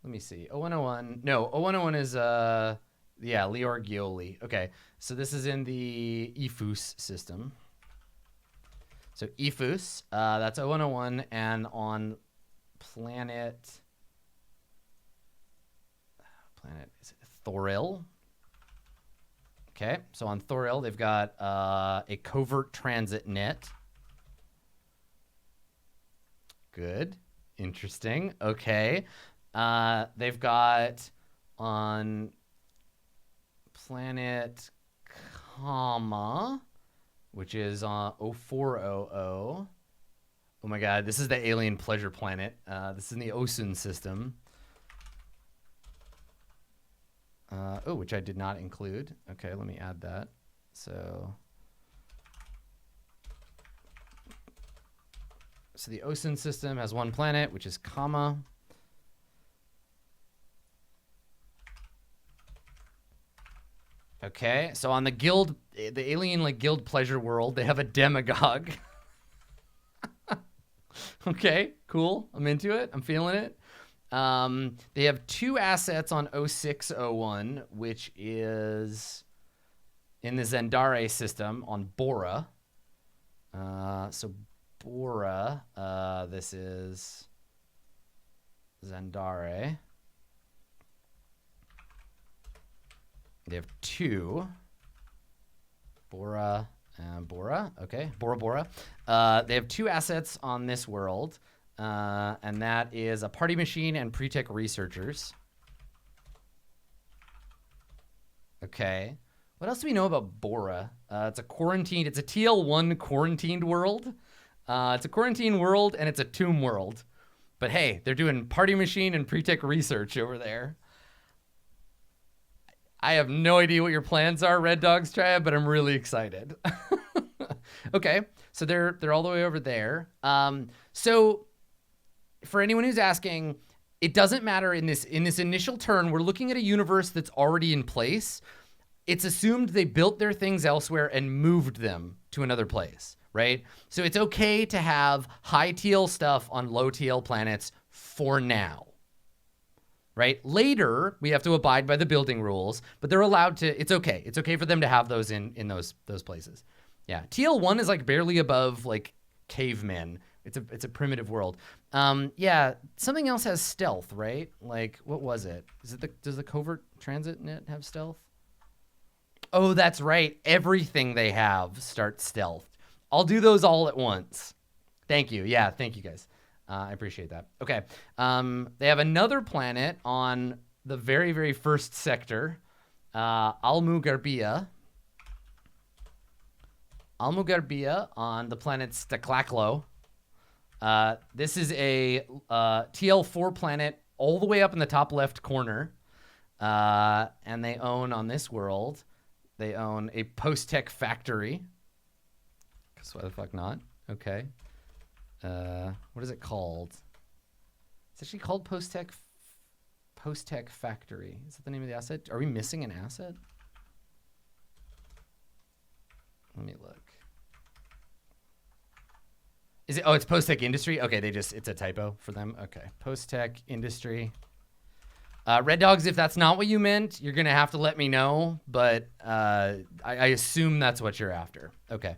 Let me see. 0101. No, 0101 is, Leor Gioli. Okay, so this is in the Ifus system. So Ifus, that's 0101, and on planet is it Thorhill. Okay, so on Thorhill, they've got a covert transit net. Good. Interesting. Okay. They've got on planet Kama, which is 0400. Oh my god, this is the alien pleasure planet. This is in the Osun system. Which I did not include. Okay, let me add that. So the Osun system has 1 planet, which is Kama. Okay, so on the guild, the alien guild pleasure world, they have a demagogue. Okay, cool. I'm into it. I'm feeling it. They have 2 assets on 0601, which is in the Zendare system on Bora. So Bora, this is Zendare. They have 2. Bora and Bora. Okay, Bora. They have 2 assets on this world. And that is a party machine and pre-tech researchers. Okay. What else do we know about Bora? It's a TL1 quarantined world. It's a quarantine world and it's a tomb world. But hey, they're doing party machine and pre-tech research over there. I have no idea what your plans are, Red Dogs Triad, but I'm really excited. Okay, so they're all the way over there. So for anyone who's asking, it doesn't matter in this initial turn. We're looking at a universe that's already in place. It's assumed they built their things elsewhere and moved them to another place, right? So it's okay to have high TL stuff on low TL planets for now. Right? Later, we have to abide by the building rules, but they're allowed to. It's okay. It's okay for them to have those in those places. Yeah. TL1 is barely above cavemen. It's a primitive world. Yeah. Something else has stealth, right? What was it? Does the covert transit net have stealth? Oh, that's right. Everything they have starts stealth. I'll do those all at once. Thank you. Yeah. Thank you guys. I appreciate that. Okay. They have another planet on the very, very first sector, Almu Garbia. Almugarbia on the planet Staklaklo. This is a TL4 planet all the way up in the top left corner. And they own, on this world, they own a post-tech factory. Because why the fuck not? Okay. What is it called? It's actually called post-tech factory. Is that the name of the asset? Are we missing an asset? Let me look. Is it? Oh, it's post-tech industry. Okay, it's a typo for them. Okay, post-tech industry. Red Dogs, if that's not what you meant, you're gonna have to let me know. But I assume that's what you're after. Okay,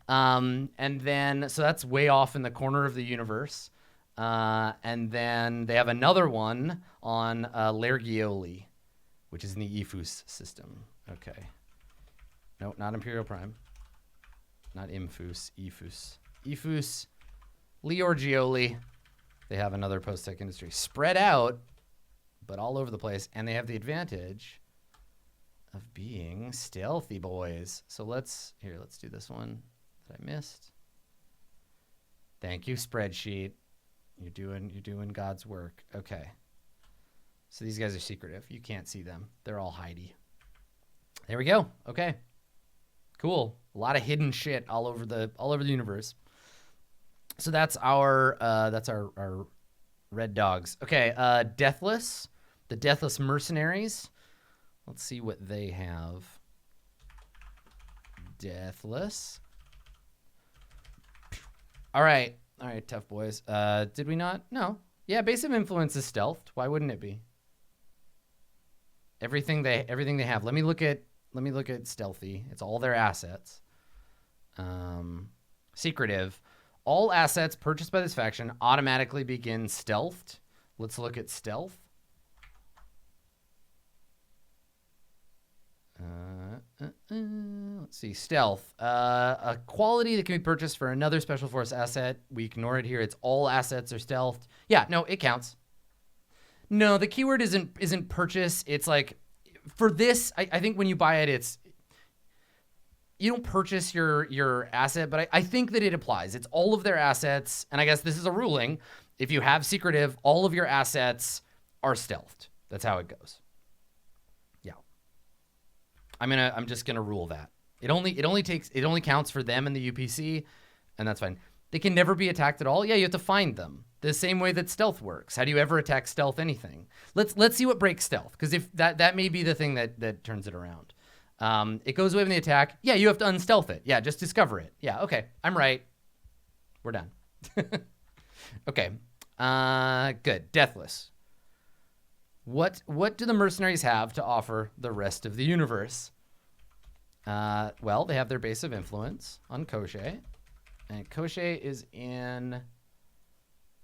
and then so that's way off in the corner of the universe. And then they have another one on Lergioli, which is in the Ephus system. Okay, no, not Imperial Prime, not Imfus, Ephus. Leorgioli, they have another post-tech industry spread out, but all over the place, and they have the advantage of being stealthy boys. So let's do this one that I missed. Thank you, spreadsheet. You're doing God's work. Okay. So these guys are secretive. You can't see them. They're all hidey. There we go. Okay. Cool. A lot of hidden shit all over the universe. So that's our Red Dogs. Okay, Deathless, the Deathless Mercenaries. Let's see what they have. Deathless. All right, tough boys. Did we not? No. Yeah, base of influence is stealthed. Why wouldn't it be? Everything they have. Let me look at stealthy. It's all their assets. Secretive. All assets purchased by this faction automatically begin stealthed. Let's look at stealth. Let's see, stealth. A quality that can be purchased for another special force asset. We ignore it here. It's all assets are stealthed. Yeah, no, it counts. No, the keyword isn't purchase. It's like, for this, I think when you buy it, it's, you don't purchase your asset, but I think that it applies. It's all of their assets, and I guess this is a ruling. If you have secretive, all of your assets are stealthed. That's how it goes. Yeah. I'm just gonna rule that. It only counts for them in the UPC, and that's fine. They can never be attacked at all. Yeah, you have to find them. The same way that stealth works. How do you ever attack stealth anything? Let's see what breaks stealth, because if that may be the thing that turns it around. It goes away from the attack. Yeah, you have to unstealth it. Yeah, just discover it. Yeah, okay, I'm right. We're done. Okay, good. Deathless. What do the mercenaries have to offer the rest of the universe? Well, they have their base of influence on Koshé, and Koshé is in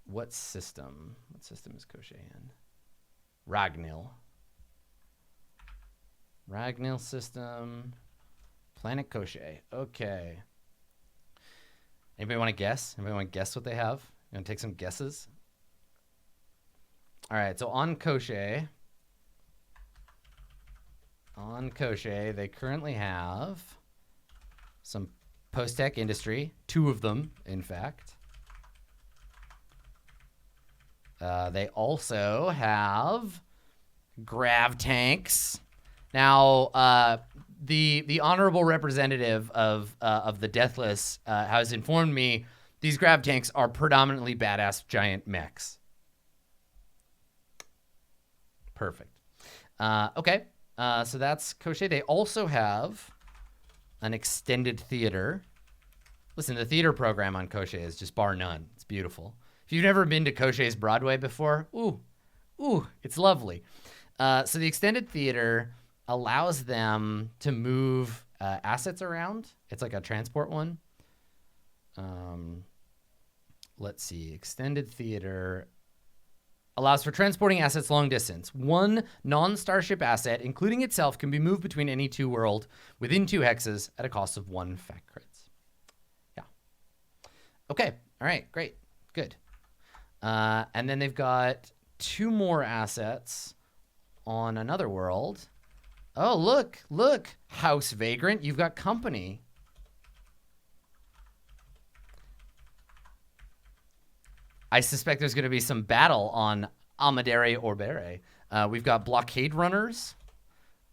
what system? What system is Koshé in? Ragnil. Ragnil system, planet Koshé. Okay. Anybody want to guess? Anybody want to guess what they have? You want to take some guesses? All right, so on Koshé, they currently have some post-tech industry, 2 of them, in fact. They also have grav tanks. Now, the honorable representative of the Deathless has informed me these grav tanks are predominantly badass giant mechs. Perfect. Okay, so that's Koshé. They also have an extended theater. Listen, the theater program on Koshé is just bar none. It's beautiful. If you've never been to Koshé's Broadway before, ooh, it's lovely. So the extended theater allows them to move assets around. It's like a transport one. Let's see. Extended theater allows for transporting assets long distance. One non-starship asset, including itself, can be moved between any 2 worlds within 2 hexes at a cost of 1 fact credits. Yeah. Okay. All right. Great. Good. And then they've got 2 more assets on another world. Oh, look, House Vagrant, you've got company. I suspect there's going to be some battle on Amadere Orbere. We've got Blockade Runners,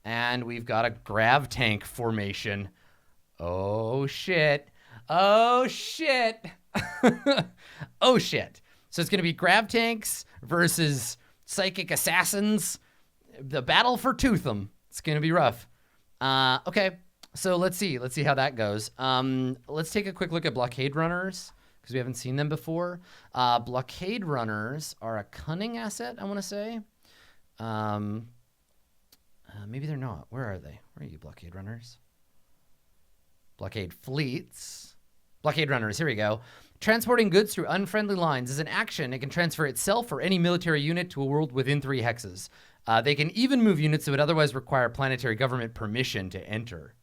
and we've got a grav tank formation. Oh, shit. Oh, shit. Oh, shit. So it's going to be grav tanks versus psychic assassins. The battle for Tootham. It's going to be rough. Okay, so let's see how that goes. Let's take a quick look at Blockade Runners, because we haven't seen them before. Blockade Runners are a cunning asset, I want to say. Maybe they're not. Where are they? Where are you, Blockade Runners? Blockade Fleets. Blockade Runners, here we go. Transporting goods through unfriendly lines is an action. It can transfer itself or any military unit to a world within 3 hexes. They can even move units that would otherwise require planetary government permission to enter.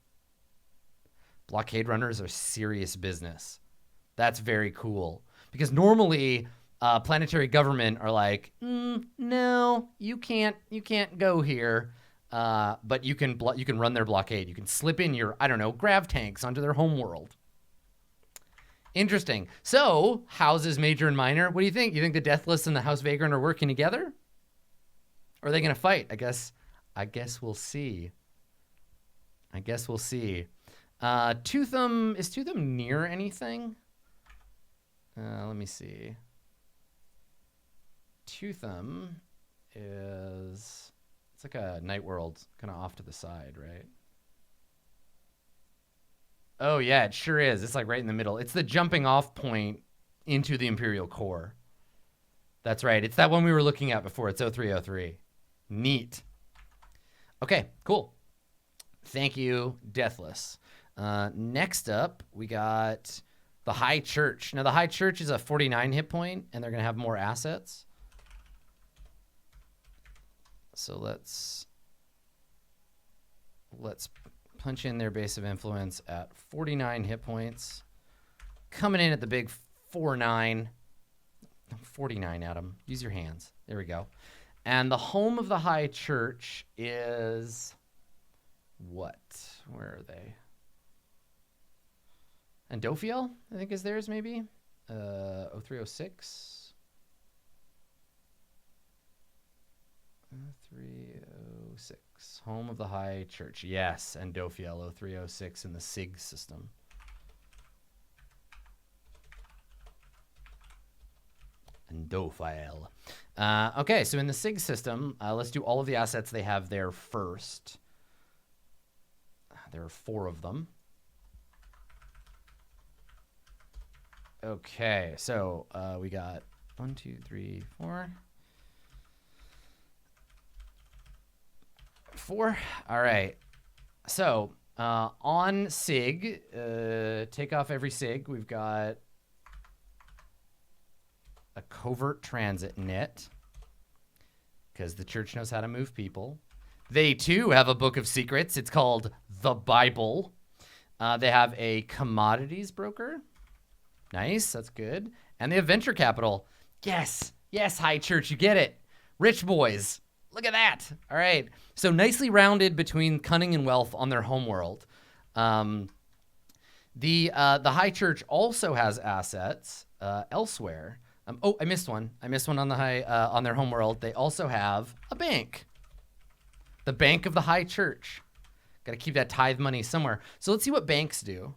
Blockade Runners are serious business. That's very cool. Because normally, planetary government are like, no, you can't go here. But you can run their blockade. You can slip in your, I don't know, grav tanks onto their homeworld. Interesting. So, houses major and minor. What do you think? You think the Deathless and the House Vagrant are working together? Or are they going to fight? I guess we'll see. Tootham, is Tootham near anything? Let me see. Tootham is, it's like a night world kind of off to the side, right? Oh, yeah, it sure is. It's like right in the middle. It's the jumping off point into the Imperial core. That's right. It's that one we were looking at before. It's 0303. Neat. Okay, cool. Thank you, Deathless. Next up, we got the High Church. Now, the High Church is a 49 hit point, and they're going to have more assets. So let's punch in their base of influence at 49 hit points. Coming in at the big 4-9. 49, Adam. Use your hands. There we go. And the home of the High Church is what? Where are they? Andophiel, I think, is theirs, maybe? 0306. 0306. Home of the High Church. Yes, Andophiel, 0306 in the SIG system. Andophiel. Okay, so in the SIG system, let's do all of the assets they have there first. There are 4 of them. Okay, so we got 1, 2, 3, 4. 4. All right. So on SIG, take off every SIG. We've got a covert transit net, because the church knows how to move people. They, too, have a book of secrets. It's called The Bible. They have a commodities broker. Nice. That's good. And they have venture capital. Yes. Yes, High Church. You get it. Rich boys. Look at that. All right. So nicely rounded between cunning and wealth on their homeworld. The High Church also has assets elsewhere. Oh, I missed one. I missed one on the on their homeworld. They also have a bank. The Bank of the High Church. Got to keep that tithe money somewhere. So let's see what banks do.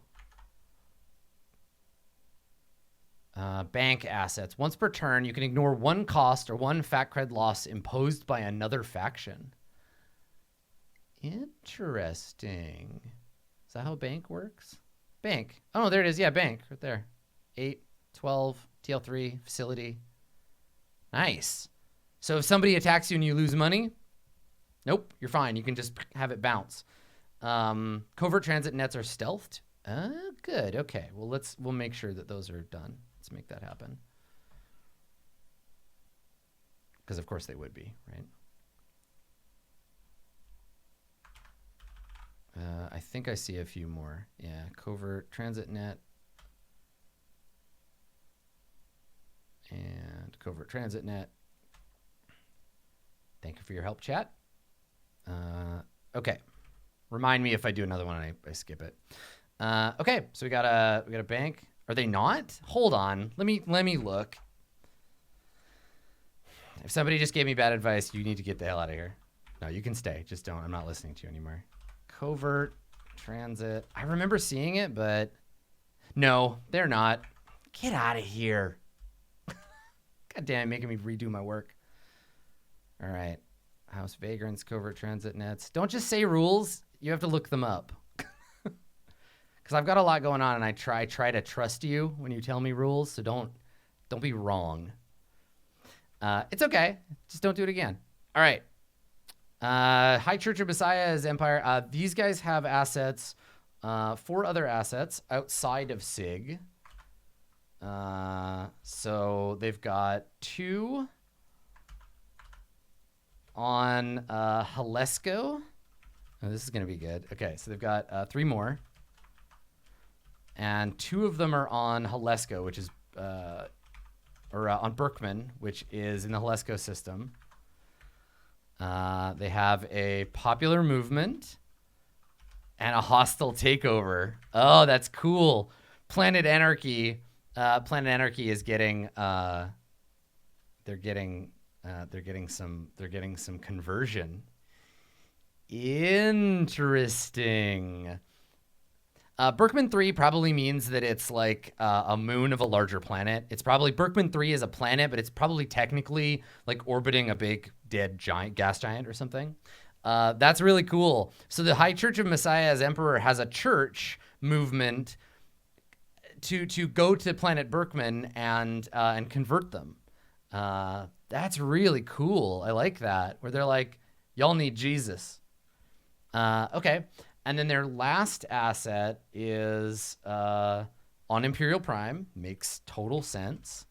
Bank assets. Once per turn, you can ignore 1 cost or 1 fat cred loss imposed by another faction. Interesting. Is that how bank works? Bank. Oh, no, there it is. Yeah, bank. Right there. 8, 12, TL3, facility. Nice. So if somebody attacks you and you lose money, nope, you're fine. You can just have it bounce. Covert transit nets are stealthed. Good. Okay. Well, we'll make sure that those are done. Let's make that happen. Because of course they would be, right? I think I see a few more. Yeah, covert transit net. And covert transit net. Thank you for your help, chat. Okay. Remind me if I do another one and I skip it. Okay, so we got a bank. Are they not? Hold on. Let me look. If somebody just gave me bad advice, you need to get the hell out of here. No, you can stay. Just don't. I'm not listening to you anymore. Covert transit. I remember seeing it, but no, they're not. Get out of here. God damn, making me redo my work. All right. House Vagrants, covert transit nets. Don't just say rules. You have to look them up. Because I've got a lot going on, and I try to trust you when you tell me rules, so don't be wrong. It's okay. Just don't do it again. All right. High Church of Messiah is Empire. These guys have assets, 4 other assets outside of SIG. So they've got 2 on Halesko. Oh, this is going to be good. Okay, so they've got 3 more. And 2 of them are on Halesko, which is, on Berkman, which is in the Halesko system. They have a popular movement and a hostile takeover. Oh, that's cool. Planet Anarchy is getting they're getting some conversion. Interesting. Berkman 3 probably means that it's like a moon of a larger planet. It's probably Berkman 3 is a planet, but it's probably technically like orbiting a big dead gas giant or something. That's really cool. So the High Church of Messiah as Emperor has a church movement to go to planet Berkman and convert them. That's really cool. I like that. Where they're like, y'all need Jesus. Okay. And then their last asset is on Imperial Prime. Makes total sense.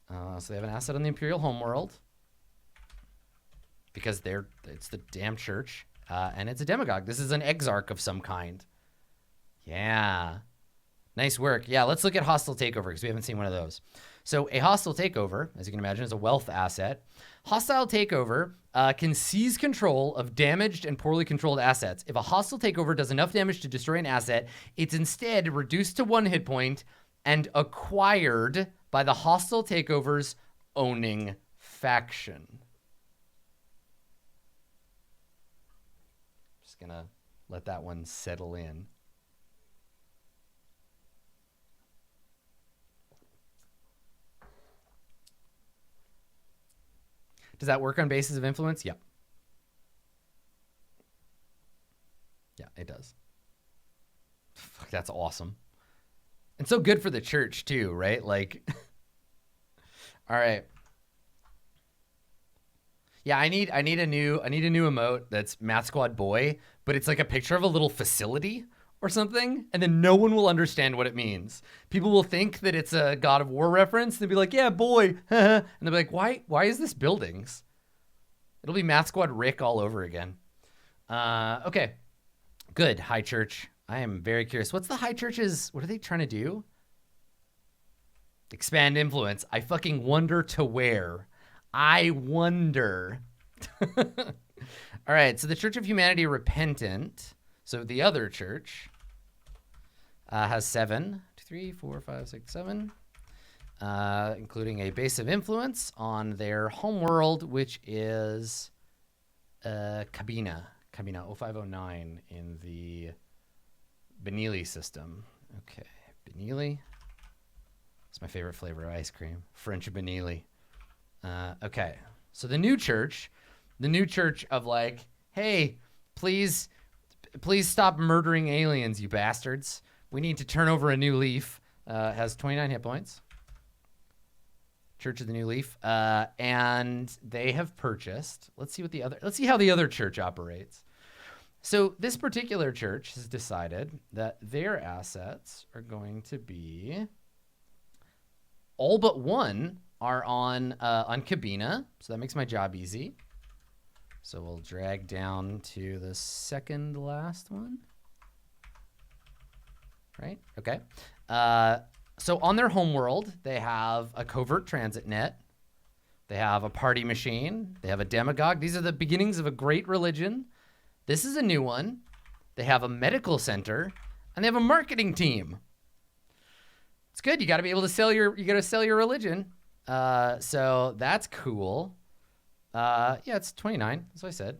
So they have an asset on the Imperial homeworld because it's the damn church, and it's a demagogue. This is an exarch of some kind. Yeah. Nice work. Yeah, let's look at hostile takeover because we haven't seen one of those. So a hostile takeover, as you can imagine, is a wealth asset. Hostile takeover can seize control of damaged and poorly controlled assets. If a hostile takeover does enough damage to destroy an asset, it's instead reduced to 1 hit point and acquired by the hostile takeover's owning faction. Just gonna let that one settle in. Does that work on basis of influence? Yep. Yeah, it does. Fuck, that's awesome. And so good for the church too, right? Like, all right. Yeah, I need a new emote that's Math Squad Boy, but it's like a picture of a little facility or something, and then no one will understand what it means. People will think that it's a God of War reference. They'll be like, yeah, boy. And they'll be like, why is this buildings? It'll be Math Squad Rick all over again. Okay. Good, High Church. I am very curious. What's the High Church's, what are they trying to do? Expand influence. I fucking wonder to where. I wonder. All right, so the Church of Humanity Repentant. So the other church has 7, 2, 3, 4, 5, 6, 7, including a base of influence on their homeworld, which is Cabina 0509 in the Benili system. Okay, Benili. It's my favorite flavor of ice cream, French Benili. Okay, so the new church of like, hey, please stop murdering aliens, you bastards. We need to turn over a new leaf. Has 29 hit points. Church of the New Leaf. And they have purchased. Let's see how the other church operates. So this particular church has decided that their assets are going to be all but 1 are on Cabina. So that makes my job easy. So we'll drag down to the second last one. Right? Okay. So on their homeworld, they have a covert transit net. They have a party machine. They have a demagogue. These are the beginnings of a great religion. This is a new one. They have a medical center, and they have a marketing team. It's good. You got to be able to sell your religion. So that's cool. Yeah, it's 29. That's what I said.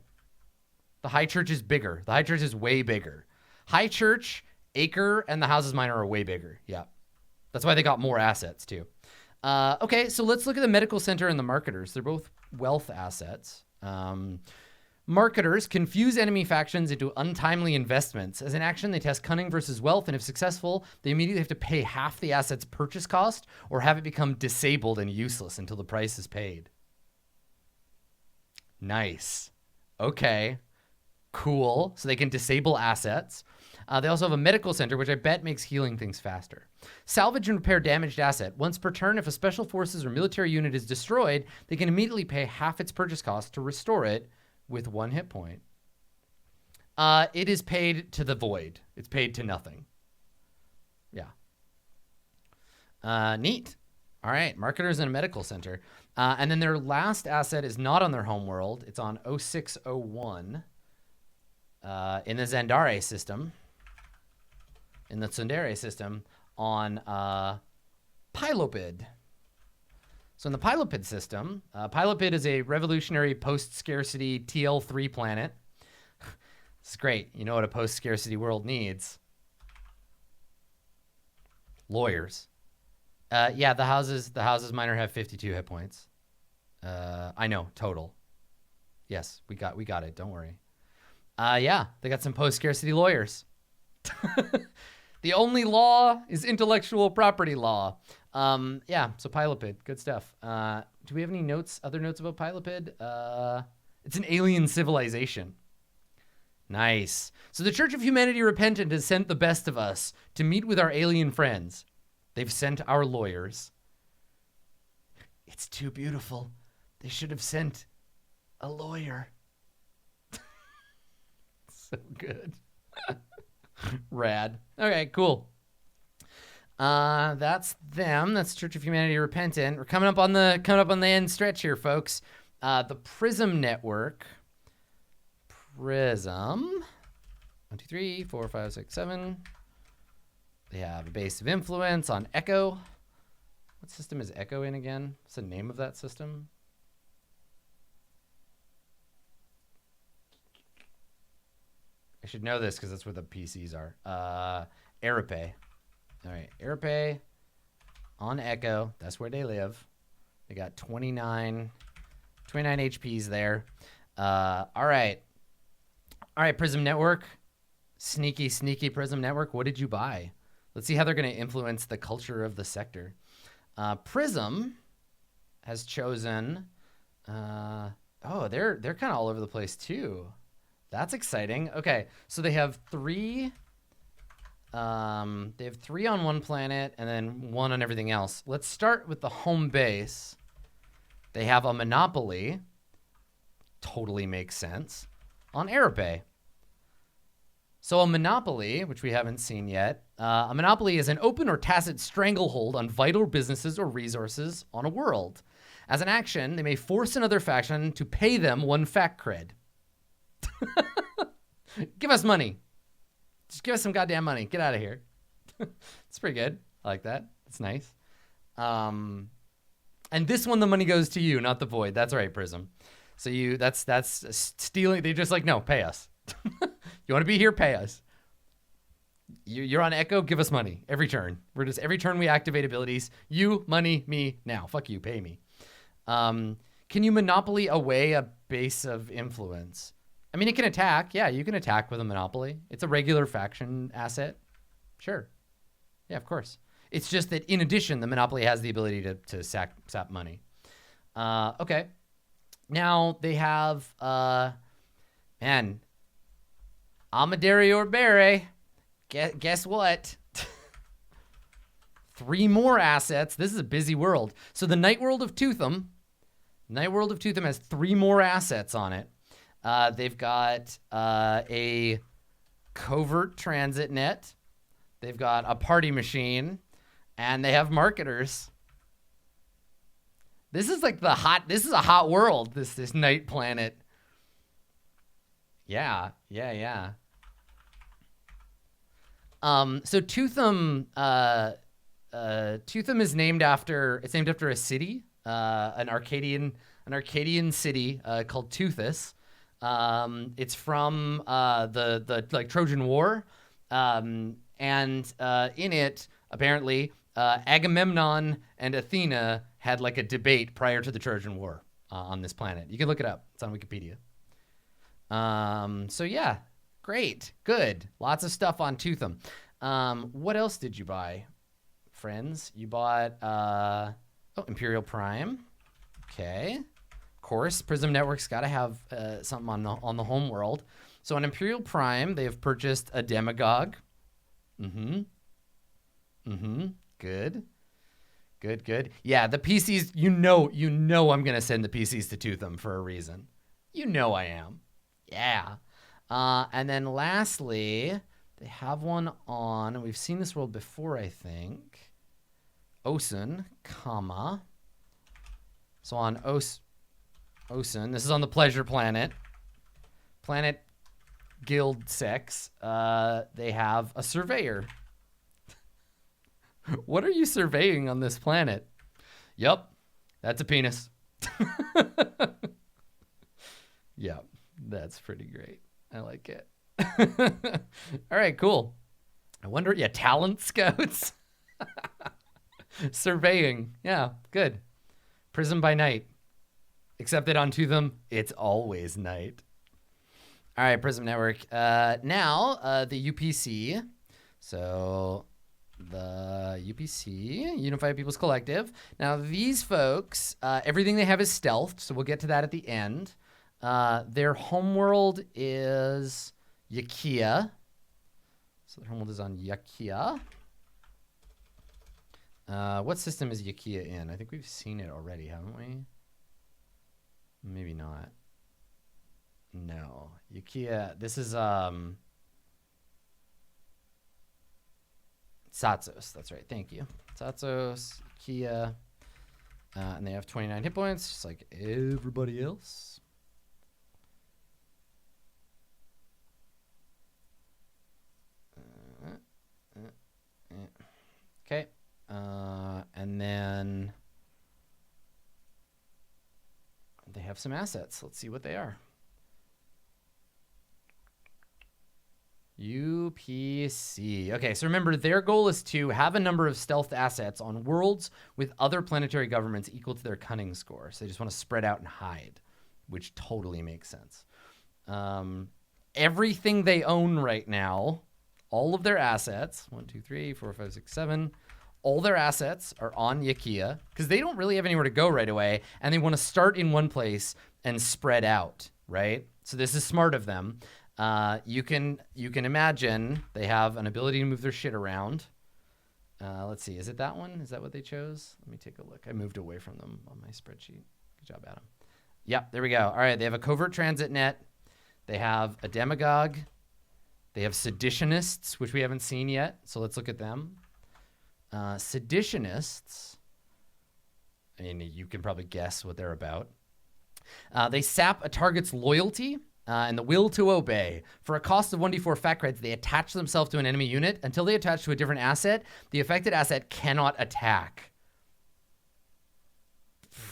The High Church is bigger. The High Church is way bigger. High Church, Acre, and the Houses Minor are way bigger. Yeah. That's why they got more assets, too. Okay, so let's look at the Medical Center and the Marketers. They're both wealth assets. Marketers confuse enemy factions into untimely investments. As an action, they test cunning versus wealth, and if successful, they immediately have to pay half the asset's purchase cost or have it become disabled and useless until the price is paid. Nice. Okay. Cool. So they can disable assets. They also have a medical center, which I bet makes healing things faster. Salvage and repair damaged asset. Once per turn, if a special forces or military unit is destroyed, they can immediately pay half its purchase cost to restore it with 1 hit point. It is paid to the void. It's paid to nothing. Yeah. Neat. All right. Marketers and a medical center. And then their last asset is not on their home world. It's on 0601 in the Zandare system. In the Tsundere system on Pylopid. So in the Pylopid system, Pylopid is a revolutionary post-scarcity TL3 planet. It's great. You know what a post-scarcity world needs? Lawyers. Yeah, the houses minor have 52 hit points. I know, total. Yes, we got it. Don't worry. Yeah, they got some post-scarcity lawyers. The only law is intellectual property law. Yeah, so Pylopid, good stuff. Do we have any other notes about Pylopid? It's an alien civilization. Nice. So the Church of Humanity Repentant has sent the best of us to meet with our alien friends. They've sent our lawyers. It's too beautiful. They should have sent a lawyer. So good. Rad. Okay, cool. That's them. That's Church of Humanity Repentant. We're coming up on the end stretch here, folks. The Prism Network. Prism. 1, 2, 3, 4, 5, 6, 7. They have a base of influence on Echo. What system is Echo in again? What's the name of that system? I should know this because that's where the PCs are. Arape. All right, Arape on Echo. That's where they live. They got 29 HPs there. All right, Prism Network. Sneaky Prism Network. What did you buy? Let's see how they're going to influence the culture of the sector. Prism has chosen... oh, they're kind of all over the place too. That's exciting. Okay, so they have 3. They have 3 on one planet and then 1 on everything else. Let's start with the home base. They have a monopoly. Totally makes sense. On Arape. So a monopoly, which we haven't seen yet, a monopoly is an open or tacit stranglehold on vital businesses or resources on a world. As an action, they may force another faction to pay them 1 fact cred. Give us money. Just give us some goddamn money. Get out of here. It's pretty good. I like that. It's nice. And this one, the money goes to you, not the void. That's right, Prism. So that's stealing. They're just like, no, pay us. You want to be here? Pay us. You're on Echo. Give us money every turn. Every turn we activate abilities. You, money, me, now. Fuck you. Pay me. Can you monopoly away a base of influence? I mean, it can attack. Yeah, you can attack with a monopoly. It's a regular faction asset. Sure. Yeah, of course. It's just that in addition, the monopoly has the ability to sap money. Okay. Now they have, man, Amaderi or Bere. Guess what? 3 more assets. This is a busy world. So the Night World of Tootham. Night World of Tootham has 3 more assets on it. They've got a covert transit net. They've got a party machine. And they have marketers. This is like this is a hot world, this night planet. Yeah. So Tootham is named after a city. an Arcadian city called Teuthus. It's from the like Trojan War, and in it apparently Agamemnon and Athena had like a debate prior to the Trojan War on this planet. You can look it up. It's on Wikipedia. So yeah, great, good, lots of stuff on Teuthum. What else did you buy, friends? You bought Imperial Prime. Okay. Of course, Prism Network's got to have something on the home world. So on Imperial Prime, they have purchased a Demagogue. Good. Yeah, the PCs, you know I'm going to send the PCs to Teuthum for a reason. You know I am. Yeah. And then lastly, they have one on, and we've seen this world before, I think. Osun, comma. So on Osun, this is on the Pleasure Planet. Planet Guild 6. They have a surveyor. What are you surveying on this planet? Yup, that's a penis. Yeah, that's pretty great. I like it. All right, cool. I wonder, yeah, talent scouts. Surveying. Yeah, good. Prism by night. Except that on Teuthum, it's always night. All right, Prism Network. Now, the UPC. So the UPC, Unified People's Collective. Now, these folks, everything they have is stealthed, so we'll get to that at the end. Their homeworld is Yakia. So their homeworld is on Yakia. What system is Yakia in? I think we've seen it already, haven't we? Maybe not. No. Yakia, this is Satsos. That's right. Thank you. Satsos, Yakia. And they have 29 hit points, just like everybody else. Okay. And then they have some assets. Let's see what they are. UPC. Okay, so remember, their goal is to have a number of stealth assets on worlds with other planetary governments equal to their cunning score. So they just want to spread out and hide, which totally makes sense. Everything they own right now, all of their assets, 1, 2, 3, 4, 5, 6, 7, all their assets are on Yakia because they don't really have anywhere to go right away, and they want to start in one place and spread out, right? So this is smart of them. You can imagine they have an ability to move their shit around. Let's see. Is it that one? Is that what they chose? Let me take a look. I moved away from them on my spreadsheet. Good job, Adam. Yep, there we go. All right, they have a covert transit net. They have a demagogue. They have seditionists, which we haven't seen yet. So let's look at them. Seditionists, I mean, you can probably guess what they're about. They sap a target's loyalty and the will to obey. For a cost of 1d4 fat creds, they attach themselves to an enemy unit. Until they attach to a different asset, the affected asset cannot attack.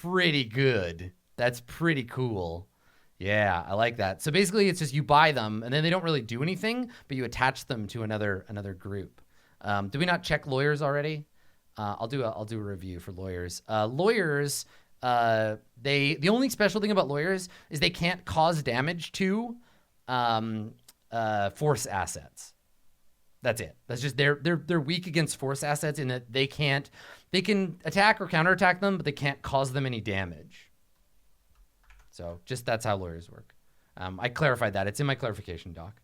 Pretty good. That's pretty cool. Yeah, I like that. So basically, it's just you buy them, and then they don't really do anything, but you attach them to another group. Did we not check lawyers already? I'll do a review for lawyers. Lawyers. The only special thing about lawyers is they can't cause damage to force assets. That's it. That's just they're weak against force assets in that they can attack or counterattack them, but they can't cause them any damage. So just that's how lawyers work. I clarified that. It's in my clarification doc.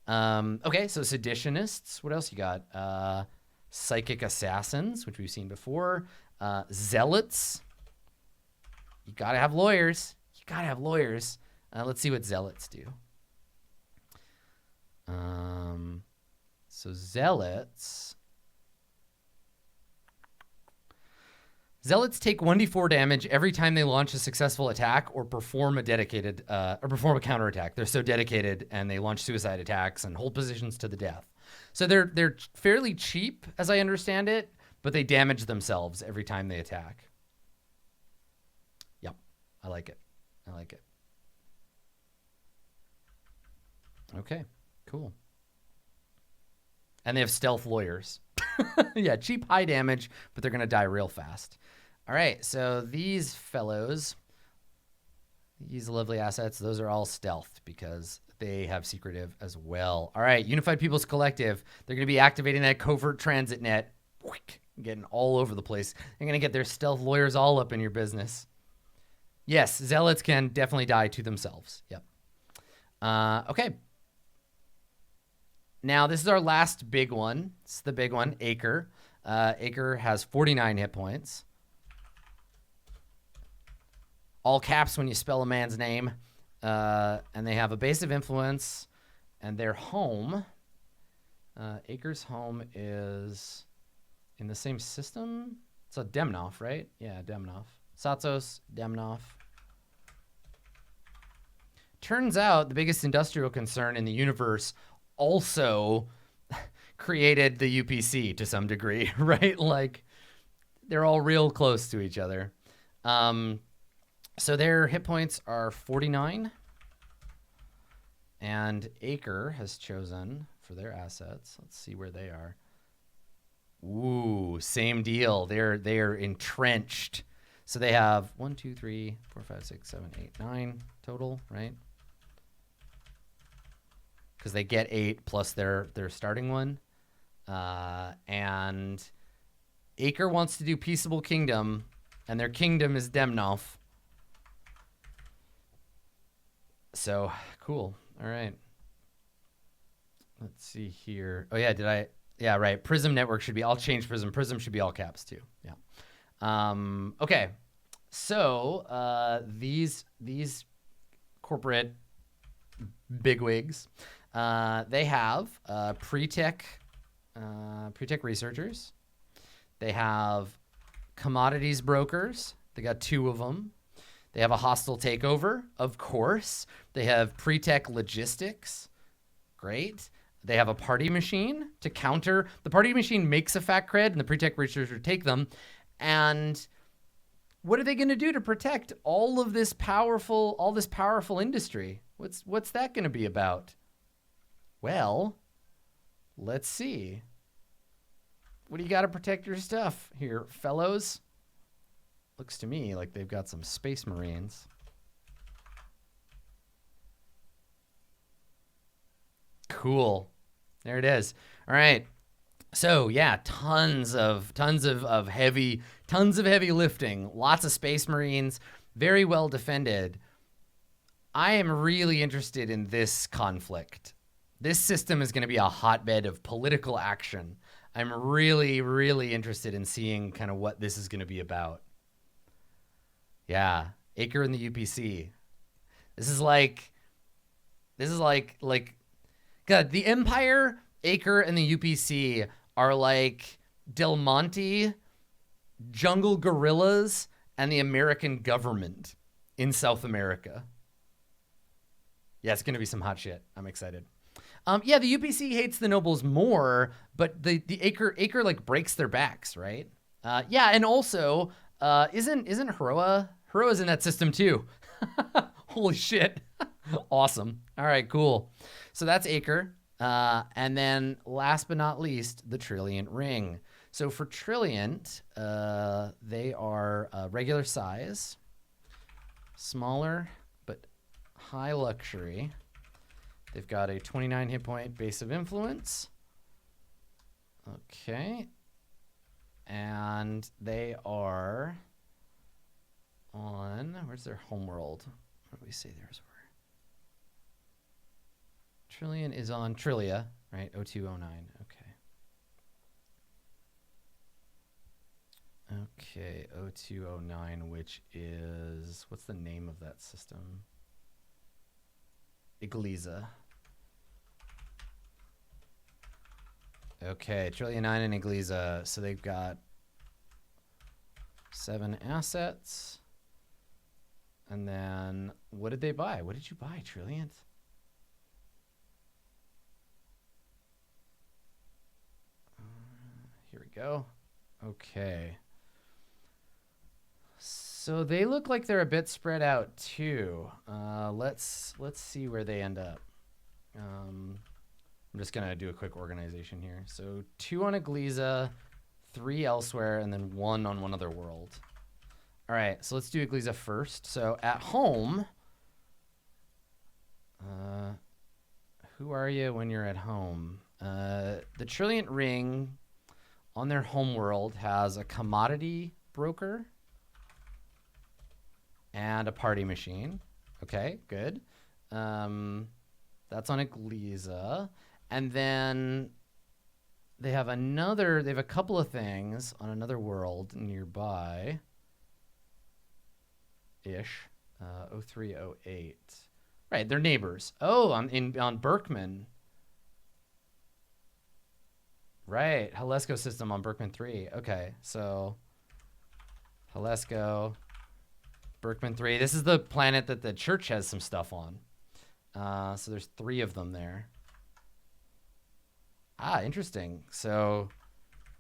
Okay, so seditionists. What else you got? Psychic assassins, which we've seen before. Zealots. You gotta have lawyers. Let's see what zealots do. So zealots take 1d4 damage every time they launch a successful attack or perform a counterattack. They're so dedicated, and they launch suicide attacks and hold positions to the death. So they're fairly cheap, as I understand it, but they damage themselves every time they attack. I like it. I like it. Okay, cool. And they have stealth lawyers. Yeah, cheap, high damage, but they're going to die real fast. All right, so these fellows, these lovely assets, those are all stealth because they have secretive as well. All right, Unified People's Collective. They're going to be activating that covert transit net, getting all over the place. They're going to get their stealth lawyers all up in your business. Yes, Zealots can definitely die to themselves. Yep. Okay. Now, this is our last big one. It's the big one, Acre. Acre has 49 hit points. All caps when you spell a man's name. And they have a base of influence. And their home, Acre's home is in the same system. It's a Demnoff, right? Yeah, Demnoff. Satsos, Demnoff. Turns out the biggest industrial concern in the universe also created the UPC to some degree, right? Like, they're all real close to each other. So their hit points are 49. And Acre has chosen for their assets. Let's see where they are. Ooh, same deal. They're entrenched. So they have 1, 2, 3, 4, 5, 6, 7, 8, 9 total, right? Because they get 8 plus their starting one. And Acre wants to do Peaceable Kingdom, and their kingdom is Demnoff. So, cool. All right. Let's see here. Oh, yeah, yeah, right. Prism Network should be, I'll change Prism. Prism should be all caps, too. Yeah. Okay. So, these corporate bigwigs, they have pre-tech researchers. They have commodities brokers. They got 2 of them. They have a hostile takeover, of course. They have pre-tech logistics. Great. They have a party machine to counter. The party machine makes a fact cred, and the pre-tech researchers take them. And what are they going to do to protect all this powerful industry? What's that going to be about? Well, let's see. What do you got to protect your stuff here, fellows? Looks to me like they've got some space marines. Cool. There it is. All right. So yeah, tons of heavy lifting, lots of space marines, very well defended. I am really interested in this conflict. This system is going to be a hotbed of political action. I'm really, really interested in seeing kind of what this is going to be about. Yeah, Acre and the UPC. This is like, God, the Empire, Acre, and the UPC are like Del Monte, jungle gorillas, and the American government in South America. Yeah, it's going to be some hot shit. I'm excited. Yeah, the UPC hates the nobles more, but the Acre like breaks their backs, right? Yeah, and also, isn't Heroa's in that system too? Holy shit. Awesome. All right, cool. So that's Acre. And then last but not least, the Trilliant Ring. So for Trilliant, they are regular size, smaller, but high luxury. They've got a 29 hit point base of influence. Okay. And they are on, where's their homeworld? What do we say theirs were? Trillion is on Trillia, right? 0209. Okay, 0209, which is, what's the name of that system? Igliza. Okay, Trillion 9 and Igliza. So they've got 7 assets. And then, what did they buy? What did you buy, Trillion? Here we go. Okay. So they look like they're a bit spread out too. Let's see where they end up. I'm just gonna do a quick organization here. So 2 on Iglesias, 3 elsewhere, and then 1 on one other world. All right, so let's do Iglesias first. So at home, who are you when you're at home? The Trilliant Ring on their home world has a commodity broker and a party machine. Okay, good. That's on Iglesias. And then they have a couple of things on another world nearby. Ish. 0308. Right, they're neighbors. Oh, on Berkman. Right, Halesko system on Berkman 3. Okay, so Halesko, Berkman 3. This is the planet that the church has some stuff on. So there's 3 of them there. Interesting. So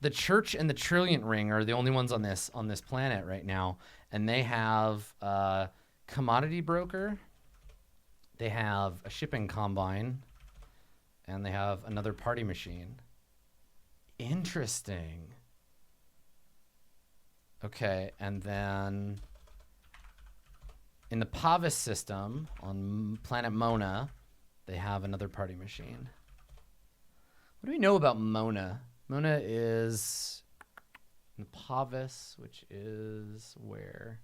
the church and the Trilliant Ring are the only ones on this planet right now, and they have a commodity broker, they have a shipping combine, and they have another party machine. Interesting. Okay, and then in the Pavis system on planet Mona, they have another party machine. What do we know about Mona? Mona is in the Pavis, which is where?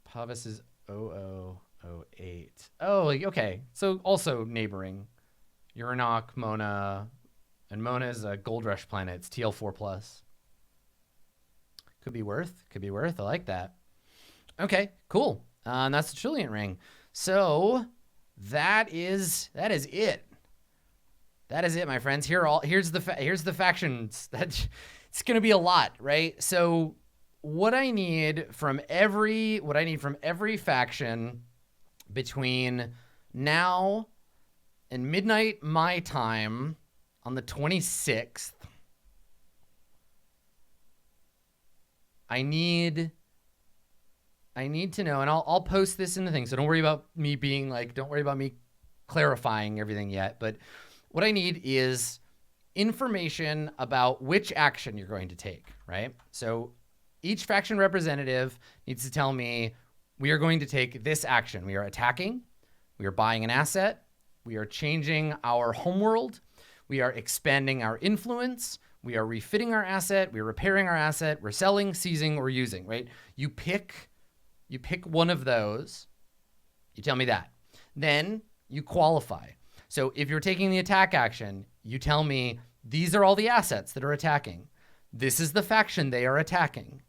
Pavis is 0008. Oh, okay. So also neighboring. Uranok, Mona, and Mona is a Gold Rush planet. It's TL4+. Could be worth. I like that. Okay, cool. And that's the Trilliant Ring. So that is it. That is it, my friends. Here's the factions. It's gonna be a lot, right? So what I need from every faction between now and midnight my time on the 26th, I need to know, and I'll post this in the thing, so don't worry about me clarifying everything yet, but what I need is information about which action you're going to take, right? So each faction representative needs to tell me, we are going to take this action. We are attacking, we are buying an asset, we are changing our homeworld, we are expanding our influence, we are refitting our asset, we are repairing our asset, we're selling, seizing, or using, right? You pick one of those, you tell me that. Then you qualify. So if you're taking the attack action, you tell me, these are all the assets that are attacking. This is the faction they are attacking.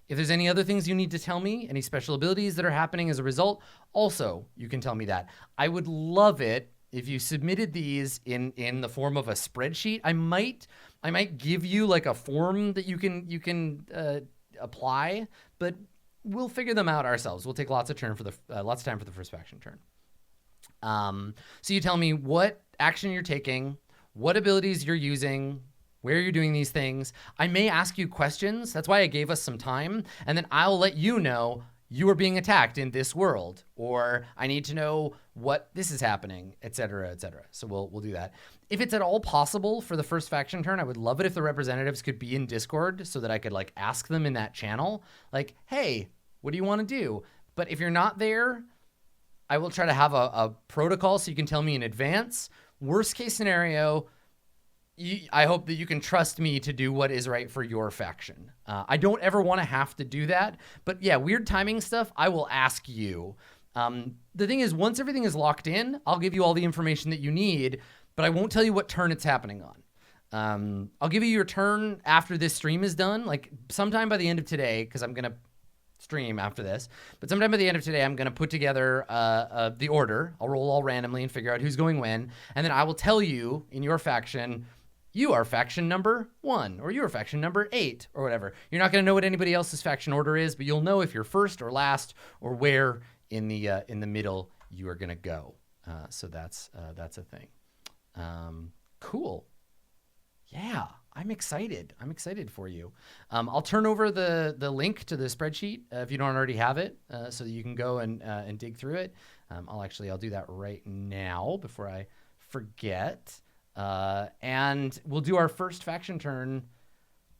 If there's any other things you need to tell me, any special abilities that are happening as a result, also you can tell me that. I would love it if you submitted these in the form of a spreadsheet. I might give you like a form that you can apply, but we'll figure them out ourselves. We'll take lots of time for the first faction turn. So you tell me what action you're taking, what abilities you're using, where you're doing these things. I may ask you questions. That's why I gave us some time. And then I'll let you know you are being attacked in this world, or I need to know what this is happening, et cetera, et cetera. So we'll do that. If it's at all possible for the first faction turn, I would love it if the representatives could be in Discord so that I could like ask them in that channel, like, hey, what do you want to do? But if you're not there, I will try to have a protocol so you can tell me in advance. Worst case scenario, I hope that you can trust me to do what is right for your faction. I don't ever want to have to do that. But yeah, weird timing stuff, I will ask you. The thing is, once everything is locked in, I'll give you all the information that you need, but I won't tell you what turn it's happening on. I'll give you your turn after this stream is done, like sometime by the end of today, because I'm going to stream after this. But sometime by the end of today, I'm going to put together the order. I'll roll all randomly and figure out who's going when. And then I will tell you in your faction, you are faction number 1, or you are faction number 8, or whatever. You're not going to know what anybody else's faction order is, but you'll know if you're first or last, or where in the middle you are going to go. So that's a thing. Cool. Yeah, I'm excited. I'm excited for you. I'll turn over the link to the spreadsheet if you don't already have it, so that you can go and dig through it. I'll do that right now before I forget. And we'll do our first faction turn.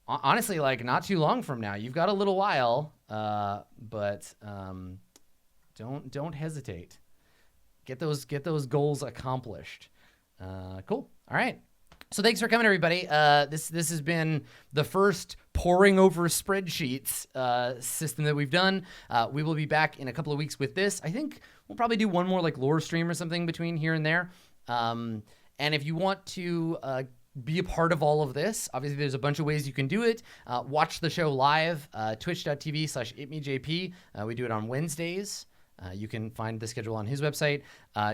Honestly, like not too long from now. You've got a little while, but don't hesitate. Get those goals accomplished. Cool. All right. So thanks for coming, everybody. This has been the first poring over spreadsheets system that we've done. We will be back in a couple of weeks with this. I think we'll probably do one more like lore stream or something between here and there. And if you want to be a part of all of this, obviously there's a bunch of ways you can do it. Watch the show live, twitch.tv/itmejp. We do it on Wednesdays. You can find the schedule on his website.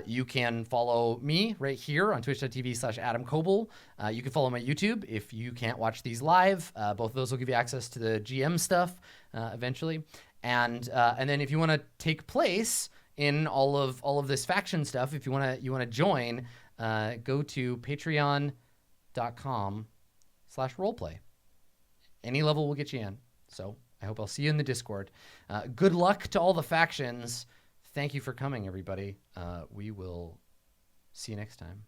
You can follow me right here on twitch.tv/AdamKoebel. You can follow my YouTube if you can't watch these live. Both of those will give you access to the GM stuff eventually. And then if you want to take place in all of this faction stuff, if you want to join, go to patreon.com/rollplay. Any level will get you in. So I hope I'll see you in the Discord. Good luck to all the factions. Thank you for coming, everybody. We will see you next time.